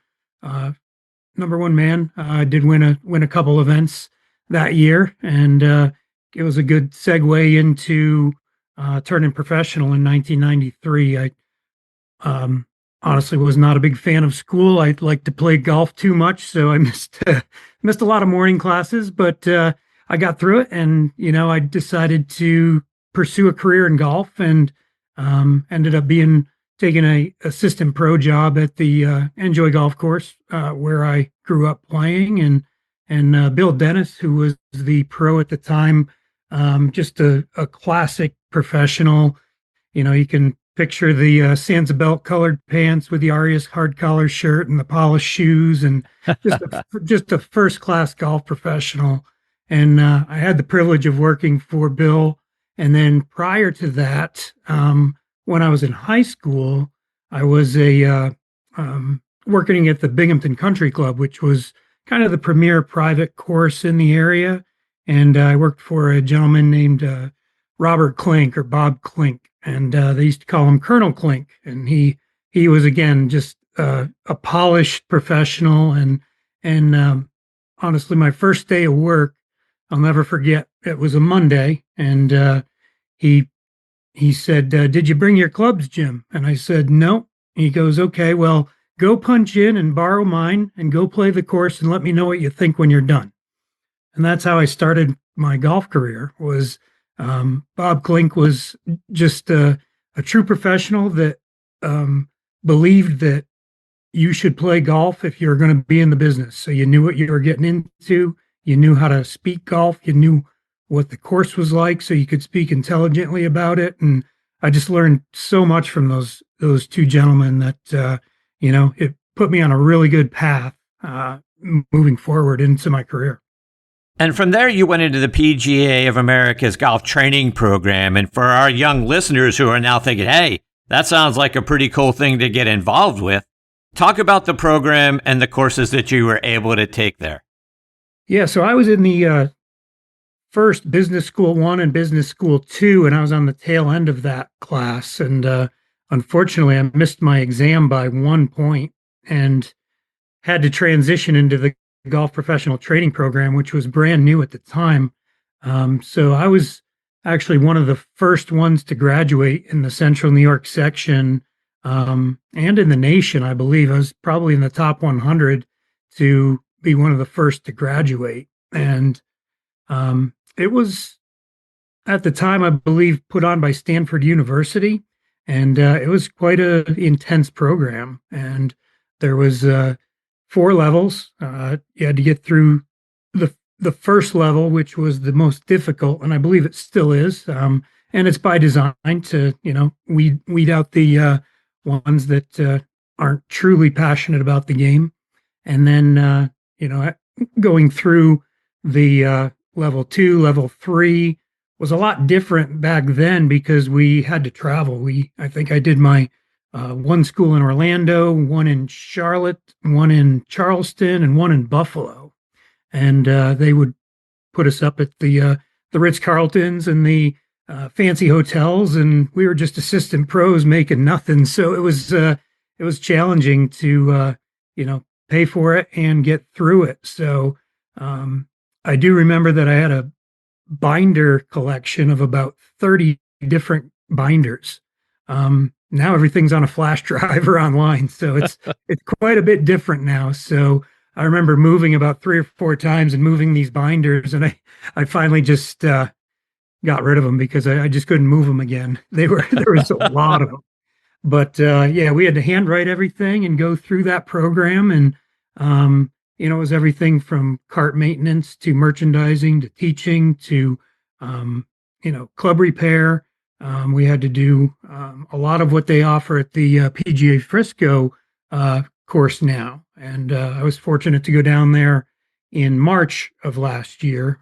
man. I did win a couple events that year, and it was a good segue into turning professional in 1993. I honestly was not a big fan of school. I liked to play golf too much, so I missed a lot of morning classes, but I got through it, and I decided to pursue a career in golf, and ended up taking a assistant pro job at the Enjoy Golf Course where I grew up playing, and Bill Dennis, who was the pro at the time, just a classic professional. You can picture the Sansa belt colored pants with the Arias hard collar shirt and the polished shoes, and just a first class golf professional. And I had the privilege of working for Bill. And then prior to that, when I was in high school, I was working at the Binghamton Country Club, which was kind of the premier private course in the area. And I worked for a gentleman named Robert Klink, or Bob Klink. And they used to call him Colonel Klink. And he was, again, just a polished professional. And honestly, my first day of work, I'll never forget. It was a Monday, and he said, "Did you bring your clubs, Jim?" And I said, "No." He goes, "Okay, well, go punch in and borrow mine and go play the course and let me know what you think when you're done." And that's how I started my golf career. Was Bob Klink was just a true professional that believed that you should play golf if you're going to be in the business. So you knew what you were getting into. You knew how to speak golf. You knew what the course was like, so you could speak intelligently about it. And I just learned so much from those two gentlemen that it put me on a really good path moving forward into my career. And from there, you went into the PGA of America's golf training program. And for our young listeners who are now thinking, hey, that sounds like a pretty cool thing to get involved with, talk about the program and the courses that you were able to take there. Yeah, so I was in the first Business School 1 and Business School 2, and I was on the tail end of that class. And unfortunately, I missed my exam by 1 point and had to transition into the golf professional training program, which was brand new at the time. So I was actually one of the first ones to graduate in the Central New York section and in the nation, I believe. I was probably in the top 100 to be one of the first to graduate. And it was, at the time, I believe, put on by Stanford University. And it was quite an intense program. And there was 4 levels. You had to get through the first level, which was the most difficult, and I believe it still is. And it's by design to, weed out the ones that aren't truly passionate about the game. And then, going through the level 2, level 3 was a lot different back then because we had to travel. I think I did my one school in Orlando, one in Charlotte, one in Charleston, and one in Buffalo. And they would put us up at the Ritz-Carltons and the fancy hotels, and we were just assistant pros making nothing. So it was challenging to pay for it and get through it. So I do remember that I had a binder collection of about 30 different binders. Now everything's on a flash drive or online, so it's quite a bit different now. So I remember moving about 3 or 4 times and moving these binders, and I finally just got rid of them because I just couldn't move them again. There was a lot of them. But we had to handwrite everything and go through that program, and it was everything from cart maintenance to merchandising to teaching to club repair. We had to do a lot of what they offer at the PGA Frisco course now. And I was fortunate to go down there in March of last year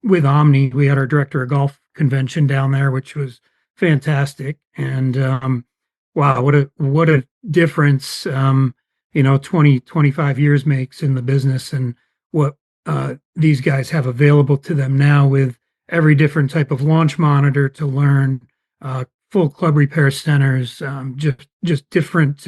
with Omni. We had our director of golf convention down there, which was fantastic. And wow, what a difference 25 years makes in the business, and what these guys have available to them now with every different type of launch monitor to learn, full club repair centers, just different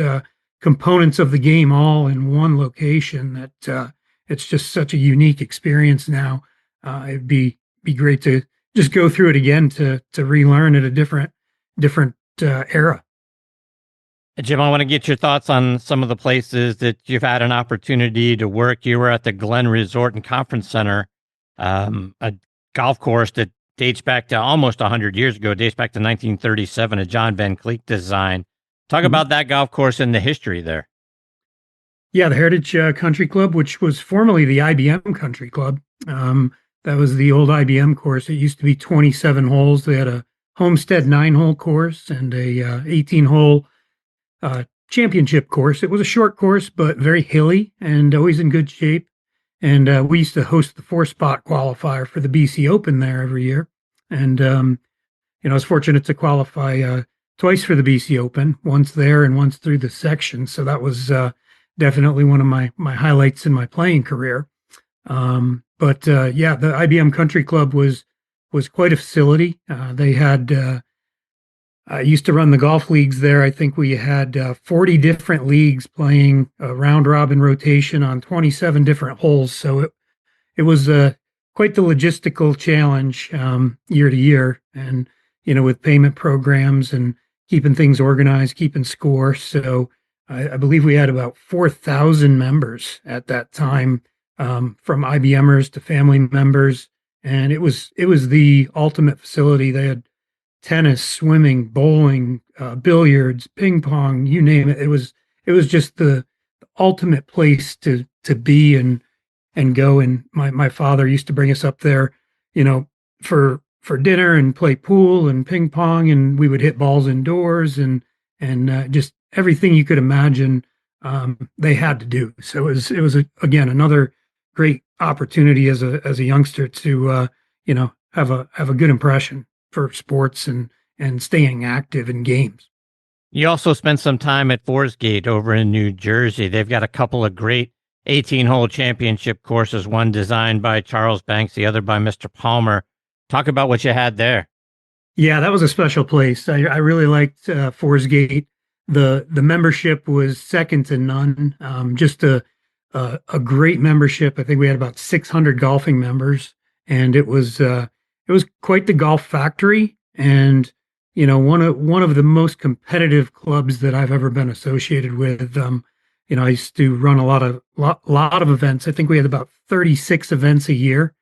components of the game all in one location. That it's just such a unique experience now. It'd be great to just go through it again to relearn at a different era. Jim, I want to get your thoughts on some of the places that you've had an opportunity to work. You were at the Glen Resort and Conference Center, a golf course that dates back to almost 100 years ago, dates back to 1937, a John Van Cleek design. Talk about that golf course and the history there. Yeah, the Heritage Country Club, which was formerly the IBM Country Club. That was the old IBM course. It used to be 27 holes. They had a Homestead 9-hole course and a 18-hole championship course. It was a short course, but very hilly and always in good shape. And we used to host the 4-spot qualifier for the BC Open there every year. And, I was fortunate to qualify twice for the BC Open, once there and once through the section. So that was definitely one of my highlights in my playing career. But the IBM Country Club was quite a facility. They had I used to run the golf leagues there. I think we had 40 different leagues playing a round-robin rotation on 27 different holes. So it was quite the logistical challenge year to year, and with payment programs and keeping things organized, keeping score. So I believe we had about 4,000 members at that time from IBMers to family members. And it was the ultimate facility. They had tennis, swimming, bowling, billiards, ping pong, you name it. It was just the ultimate place to be and go. And my father used to bring us up there, for dinner and play pool and ping pong, and we would hit balls indoors and just everything you could imagine. They had to do. So it was again another great opportunity as a youngster to have a good impression for sports and staying active in games. You also spent some time at Forest Gate over in New Jersey. They've got a couple of great 18-hole championship courses, one designed by Charles Banks, the other by Mr. Palmer. Talk about what you had there. Yeah, that was a special place. I really liked Forest Gate. The membership was second to none. Just a great membership. I think we had about 600 golfing members, and it was quite the golf factory. And one of the most competitive clubs that I've ever been associated with. I used to run a lot of events. I think we had about 36 events a year,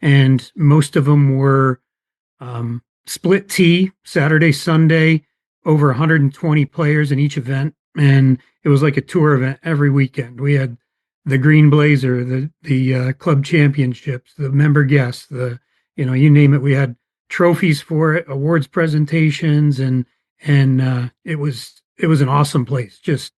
and most of them were split tee, Saturday, Sunday, over 120 players in each event, and it was like a tour event every weekend. We had the Green Blazer, the club championships, the member guests, you name it. We had trophies for it, awards presentations, and it was an awesome place. Just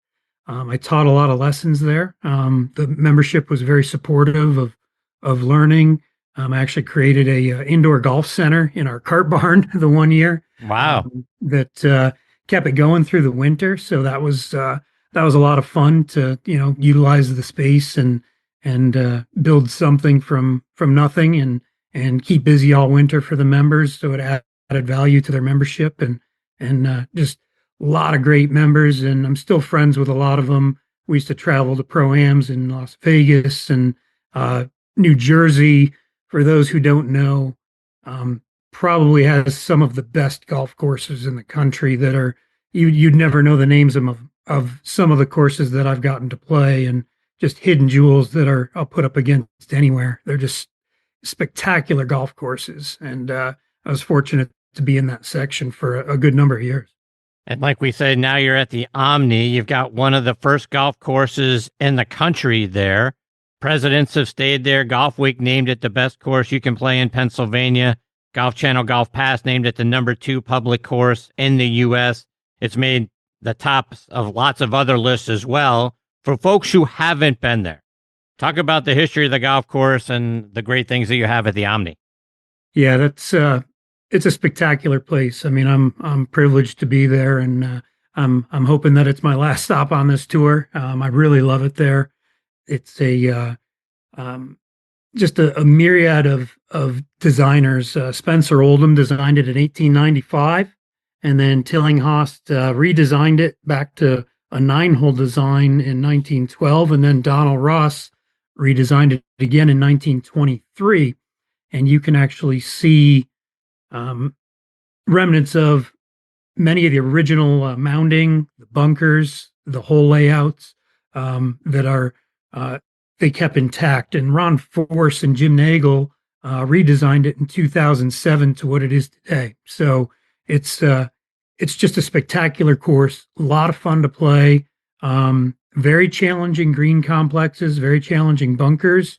I taught a lot of lessons there. The membership was very supportive of learning. I actually created a indoor golf center in our cart barn the one year. Wow. That kept it going through the winter. So that was a lot of fun to utilize the space and build something from nothing and keep busy all winter for the members. So it added value to their membership and just a lot of great members. And I'm still friends with a lot of them. We used to travel to Pro-Ams in Las Vegas and New Jersey. For those who don't know, probably has some of the best golf courses in the country that are, you'd never know the names of some of the courses that I've gotten to play, and just hidden jewels that I'll put up against anywhere. They're just spectacular golf courses. And I was fortunate to be in that section for a good number of years. And like we said, now you're at the Omni. You've got one of the first golf courses in the country there. Presidents have stayed there. Golf Week named it the best course you can play in Pennsylvania. Golf Channel Golf Pass named it the #2 public course in the U.S. It's made the tops of lots of other lists as well. For folks who haven't been there, talk about the history of the golf course and the great things that you have at the Omni. Yeah, it's a spectacular place. I mean, I'm privileged to be there, and I'm hoping that it's my last stop on this tour. I really love it there. It's just a myriad of designers. Spencer Oldham designed it in 1895, and then Tillinghast redesigned it back to a 9-hole design in 1912, and then Donald Ross redesigned it again in 1923. And you can actually see remnants of many of the original mounding, the bunkers, the hole layouts that are they kept intact. And Ron Force and Jim Nagel redesigned it in 2007 to what it is today. So it's just a spectacular course, a lot of fun to play, very challenging green complexes, very challenging bunkers.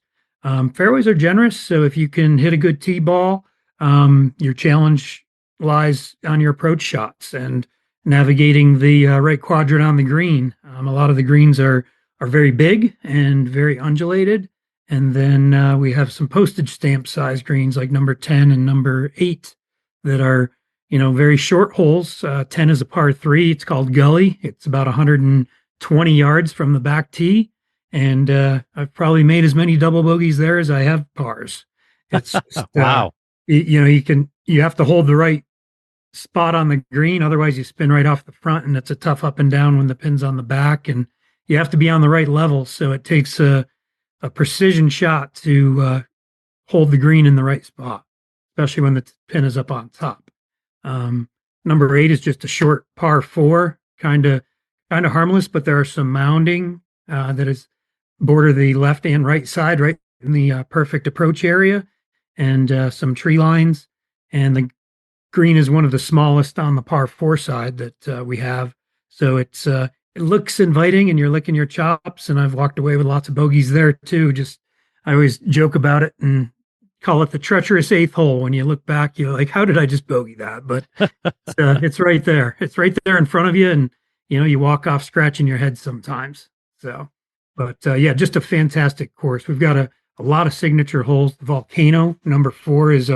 Fairways are generous, so if you can hit a good tee ball, your challenge lies on your approach shots and navigating the right quadrant on the green. A lot of the greens are very big and very undulated, and then we have some postage stamp size greens like number 10 and number 8 that are very short holes. 10 is a par 3. It's called Gully. It's about 120 yards from the back tee. And I've probably made as many double bogeys there as I have pars. It's just, wow. You have to hold the right spot on the green. Otherwise you spin right off the front, and it's a tough up and down when the pin's on the back, and you have to be on the right level. So it takes a precision shot to hold the green in the right spot, especially when the pin is up on top. Number 8 is just a short par 4, kind of harmless, but there are some mounding that is border the left and right side, right in the perfect approach area, and some tree lines. And the green is one of the smallest on the par 4 side that we have. So it looks inviting, and you're licking your chops. And I've walked away with lots of bogeys there too. I always joke about it and call it the treacherous 8th hole. When you look back, you're like, how did I just bogey that? But it's right there. It's right there in front of you. And, you walk off scratching your head sometimes. So, but yeah, just a fantastic course. We've got a lot of signature holes. The Volcano, number 4, is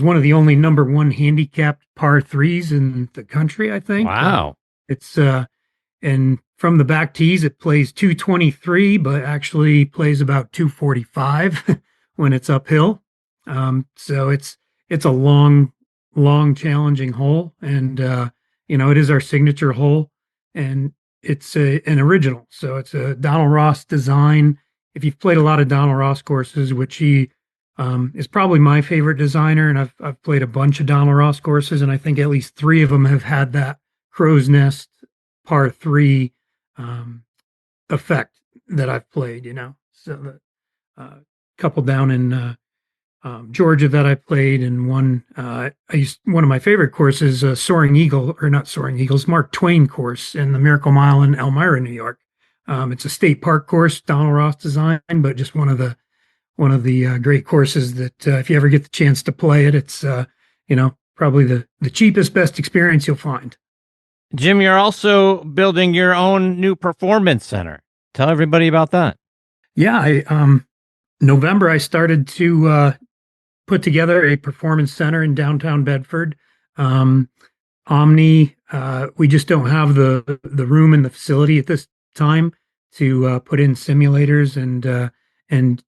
one of the only number 1 handicapped par 3s in the country, I think. Wow. It's, and from the back tees, it plays 223, but actually plays about 245 when it's uphill. So it's a long, challenging hole. And, it is our signature hole, and it's an original. So it's a Donald Ross design. If you've played a lot of Donald Ross courses, which he is probably my favorite designer, and I've played a bunch of Donald Ross courses, and I think at least 3 of them have had that crow's nest par 3 effect that I've played. So the couple down in Georgia that I played, and one of my favorite courses, not Soaring Eagles, Mark Twain course in the Miracle Mile in Elmira, New York. It's a state park course, Donald Ross design, but just one of the great courses that if you ever get the chance to play it, it's probably the cheapest, best experience you'll find. Jim, you're also building your own new performance center. Tell everybody about that. Yeah, November I started to put together a performance center in downtown Bedford. Omni, we just don't have the room and the facility at this time to put in simulators and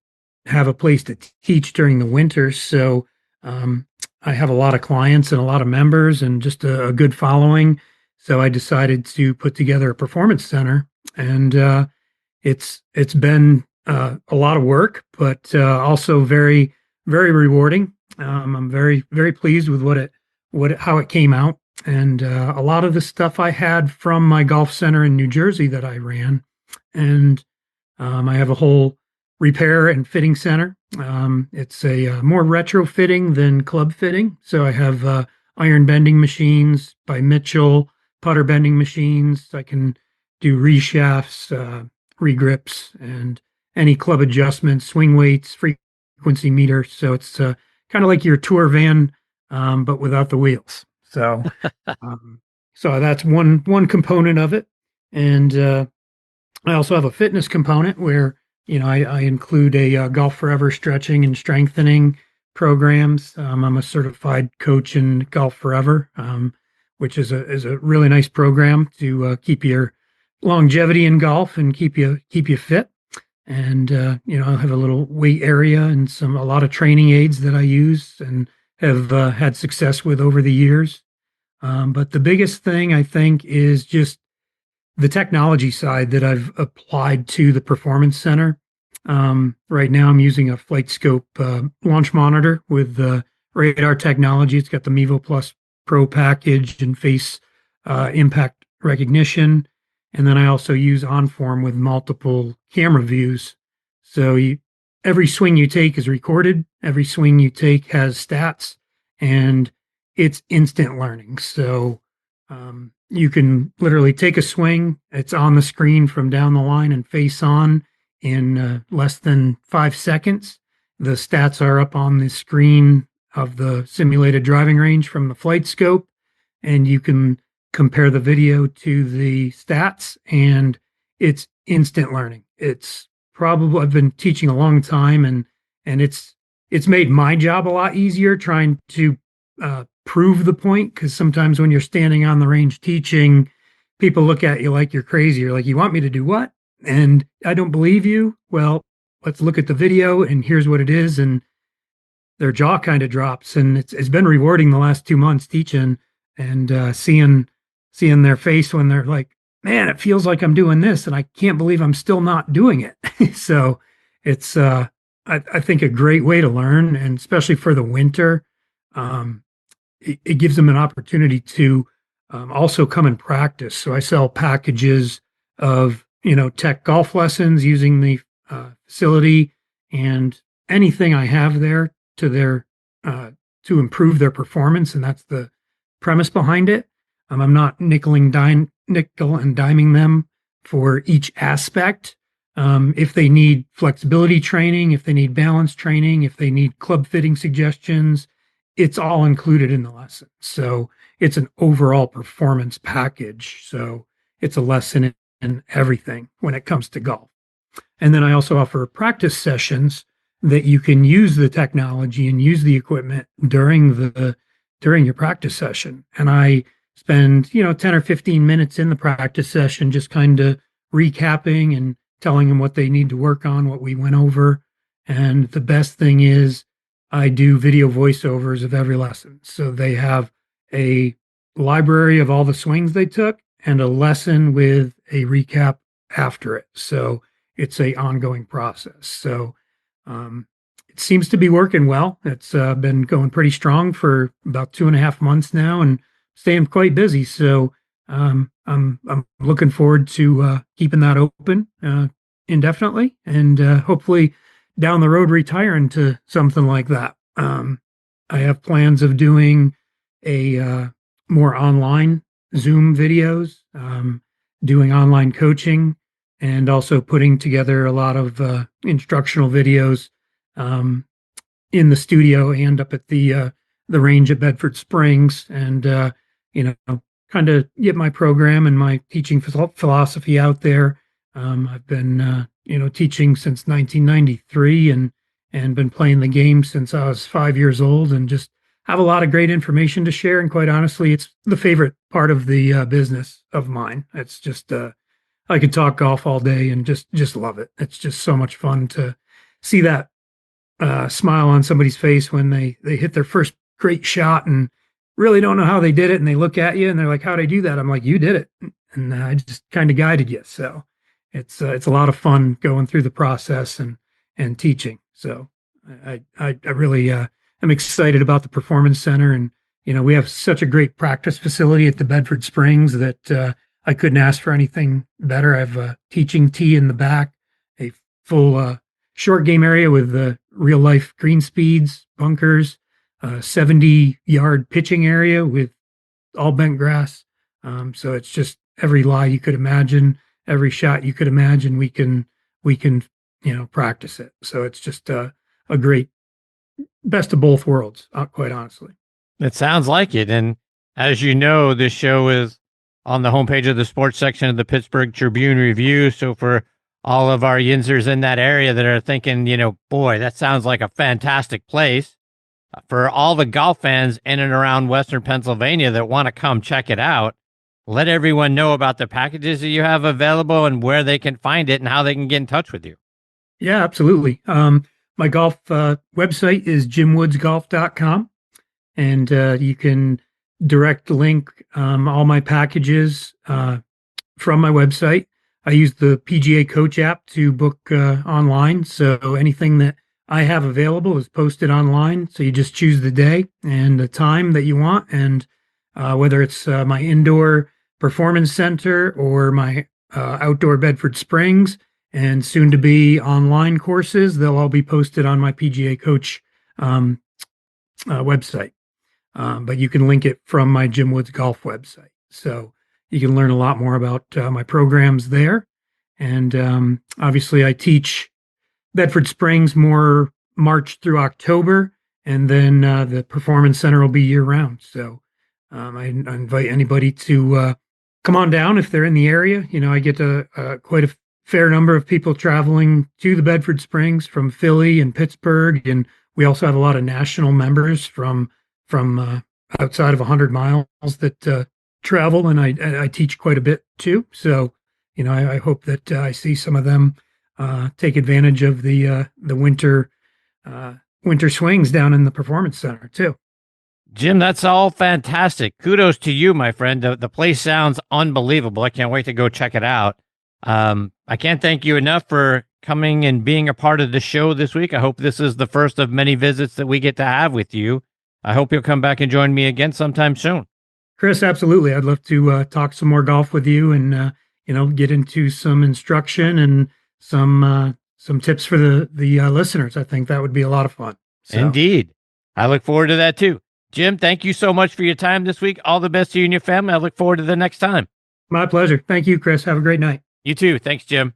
have a place to teach during the winter. So I have a lot of clients and a lot of members and just a good following. So I decided to put together a performance center, and it's been a lot of work, but also very, very rewarding. I'm very, very pleased with how it came out. And a lot of the stuff I had from my golf center in New Jersey that I ran. And I have a whole repair and fitting center. It's a more retrofitting than club fitting. So I have iron bending machines by Mitchell, putter bending machines. I can do reshafts, regrips, and any club adjustments, swing weights, frequency meter. So it's kind of like your tour van, but without the wheels. So, so that's one component of it. And I also have a fitness component where, I include a Golf Forever stretching and strengthening programs. I'm a certified coach in Golf Forever, which is a really nice program to keep your longevity in golf and keep you fit. And I have a little weight area and a lot of training aids that I use and have had success with over the years. But the biggest thing I think is just the technology side that I've applied to the performance center. Right now I'm using a Flight Scope launch monitor with radar technology. It's got the Mevo Plus Pro package and face impact recognition. And then I also use OnForm with multiple camera views. So every swing you take is recorded. Every swing you take has stats, and it's instant learning. So you can literally take a swing. It's on the screen from down the line and face on in less than 5 seconds. The stats are up on the screen of the simulated driving range from the Flight Scope, and you can compare the video to the stats, and it's instant learning. I've been teaching a long time, and it's made my job a lot easier trying to prove the point, because sometimes when you're standing on the range teaching, people look at you like you're crazy. You're like, you want me to do what? And I don't believe you. Well, let's look at the video, and here's what it is. And their jaw kind of drops, and it's been rewarding the last 2 months teaching and seeing their face when they're like, man, it feels like I'm doing this, and I can't believe I'm still not doing it. So it's, I think, a great way to learn, and especially for the winter, it gives them an opportunity to also come and practice. So I sell packages of, tech golf lessons using the facility and anything I have there to improve their performance, and that's the premise behind it. I'm not nickel and diming them for each aspect. If they need flexibility training, if they need balance training, if they need club fitting suggestions, it's all included in the lesson. So it's an overall performance package. So it's a lesson in everything when it comes to golf. And then I also offer practice sessions that you can use the technology and use the equipment during your practice session. And I spend, 10 or 15 minutes in the practice session just kind of recapping and telling them what they need to work on, what we went over. And the best thing is I do video voiceovers of every lesson. So they have a library of all the swings they took and a lesson with a recap after it. So it's a ongoing process. So it seems to be working well. It's been going pretty strong for about 2.5 months now and staying quite busy. So I'm looking forward to keeping that open indefinitely and hopefully down the road retiring to something like that. I have plans of doing a more online Zoom videos, doing online coaching, and also putting together a lot of instructional videos in the studio and up at the range at Bedford Springs, and kind of get my program and my teaching philosophy out there. I've been teaching since 1993 and been playing the game since I was 5 years old, and just have a lot of great information to share. And quite honestly, it's the favorite part of the business of mine. It's just I could talk golf all day and just love it. It's just so much fun to see that smile on somebody's face when they hit their first great shot and really don't know how they did it. And they look at you and they're like, "How'd I do that?" I'm like, "You did it." And I just kind of guided you. So it's a lot of fun going through the process and teaching. So I really am excited about the Performance Center. And, we have such a great practice facility at the Bedford Springs that I couldn't ask for anything better. I have a teaching tee in the back, a full short game area with real life green speeds, bunkers, 70-yard pitching area with all bent grass. So it's just every lie you could imagine, every shot you could imagine, we can practice it. So it's just a great best of both worlds, quite honestly. It sounds like it. And as you know, this show is on the homepage of the sports section of the Pittsburgh Tribune-Review. So for all of our Yinzers in that area that are thinking, boy, that sounds like a fantastic place, for all the golf fans in and around Western Pennsylvania that want to come check it out, let everyone know about the packages that you have available and where they can find it and how they can get in touch with you. Yeah, absolutely. My golf website is jimwoodsgolf.com, and you can direct link all my packages from my website. I use the PGA Coach app to book online, so anything that I have available is posted online. So you just choose the day and the time that you want, and whether it's my indoor performance center or my outdoor Bedford Springs, and soon to be online courses, they'll all be posted on my PGA Coach website. But you can link it from my Jim Woods Golf website. So you can learn a lot more about my programs there. And obviously I teach Bedford Springs more March through October, and then the Performance Center will be year round. So I invite anybody to come on down if they're in the area. I get quite a fair number of people traveling to the Bedford Springs from Philly and Pittsburgh, and we also have a lot of national members from outside of 100 miles that travel, and I teach quite a bit too. So, I hope that I see some of them take advantage of the winter swings down in the Performance Center too. Jim, that's all fantastic. Kudos to you, my friend. The place sounds unbelievable. I can't wait to go check it out. I can't thank you enough for coming and being a part of the show this week. I hope this is the first of many visits that we get to have with you. I hope you'll come back and join me again sometime soon. Chris, absolutely. I'd love to talk some more golf with you and, get into some instruction and some some tips for the listeners. I think that would be a lot of fun. So. Indeed. I look forward to that too. Jim, thank you so much for your time this week. All the best to you and your family. I look forward to the next time. My pleasure. Thank you, Chris. Have a great night. You too. Thanks, Jim.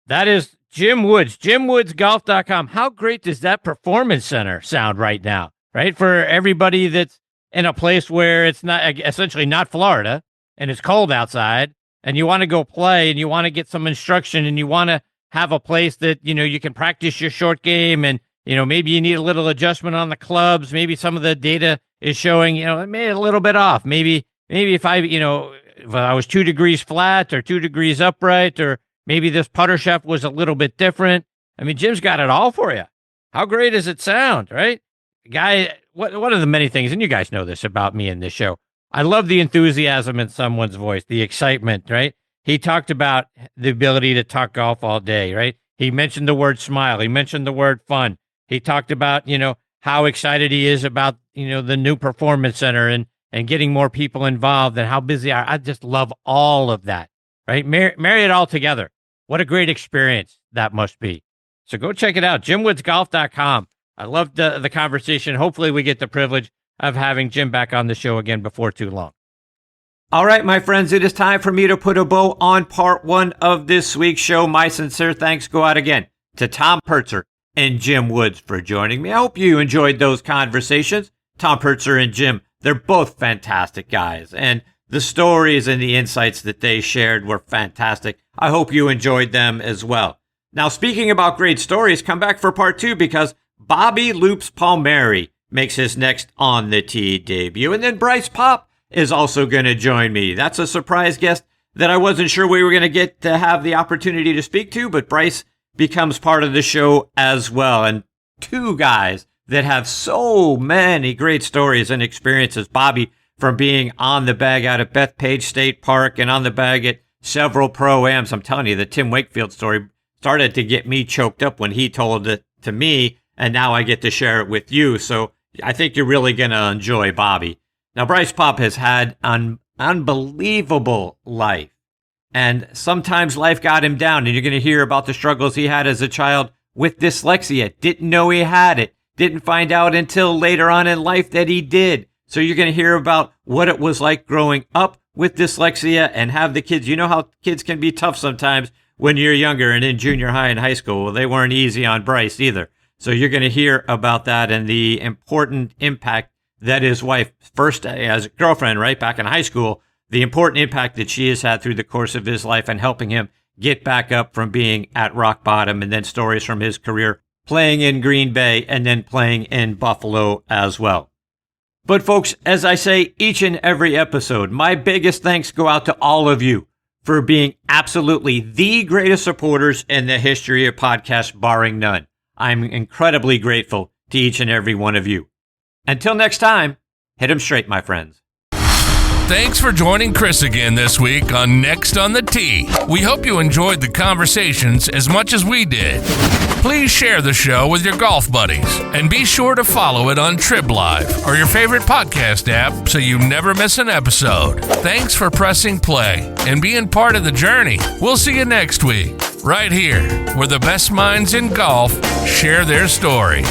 That is Jim Woods, JimWoodsGolf.com. How great does that performance center sound right now, right? For everybody that's in a place where it's not essentially not Florida and it's cold outside and you want to go play and you want to get some instruction and you want to have a place that, you can practice your short game and, maybe you need a little adjustment on the clubs. Maybe some of the data is showing, maybe a little bit off. Maybe if I was 2 degrees flat or 2 degrees upright, or maybe this putter shaft was a little bit different. I mean, Jim's got it all for you. How great does it sound, right? Guy, one of the many things, and you guys know this about me in this show, I love the enthusiasm in someone's voice, the excitement, right? He talked about the ability to talk golf all day, right? He mentioned the word smile. He mentioned the word fun. He talked about, how excited he is about, the new performance center and getting more people involved and how busy I just love all of that, right? Marry it all together. What a great experience that must be. So go check it out, JimWoodsGolf.com. I loved the conversation. Hopefully we get the privilege of having Jim back on the show again before too long. All right, my friends, it is time for me to put a bow on part 1 of this week's show. My sincere thanks go out again to Tom Purtzer and Jim Woods for joining me. I hope you enjoyed those conversations. Tom Purtzer and Jim, they're both fantastic guys, and the stories and the insights that they shared were fantastic. I hope you enjoyed them as well. Now, speaking about great stories, come back for part 2 because Bobby Loops Palmieri makes his next On the Tee debut, and then Bryce Popp is also going to join me. That's a surprise guest that I wasn't sure we were going to get to have the opportunity to speak to, but Bryce becomes part of the show as well. And 2 guys that have so many great stories and experiences. Bobby from being on the bag out at Bethpage State Park and on the bag at several Pro-Ams. I'm telling you, the Tim Wakefield story started to get me choked up when he told it to me, and now I get to share it with you. So I think you're really going to enjoy Bobby. Now, Bryce Popp has had an unbelievable life, and sometimes life got him down, and you're going to hear about the struggles he had as a child with dyslexia. Didn't know he had it. Didn't find out until later on in life that he did. So you're going to hear about what it was like growing up with dyslexia and have the kids. You know how kids can be tough sometimes when you're younger and in junior high and high school. Well, they weren't easy on Bryce either. So you're going to hear about that and the important impact that his wife, first as a girlfriend, right, back in high school, the important impact that she has had through the course of his life and helping him get back up from being at rock bottom, and then stories from his career playing in Green Bay and then playing in Buffalo as well. But folks, as I say each and every episode, my biggest thanks go out to all of you for being absolutely the greatest supporters in the history of podcasts, barring none. I'm incredibly grateful to each and every one of you. Until next time, hit 'em straight, my friends. Thanks for joining Chris again this week on Next on the Tee. We hope you enjoyed the conversations as much as we did. Please share the show with your golf buddies and be sure to follow it on Trib Live or your favorite podcast app so you never miss an episode. Thanks for pressing play and being part of the journey. We'll see you next week, right here, where the best minds in golf share their stories.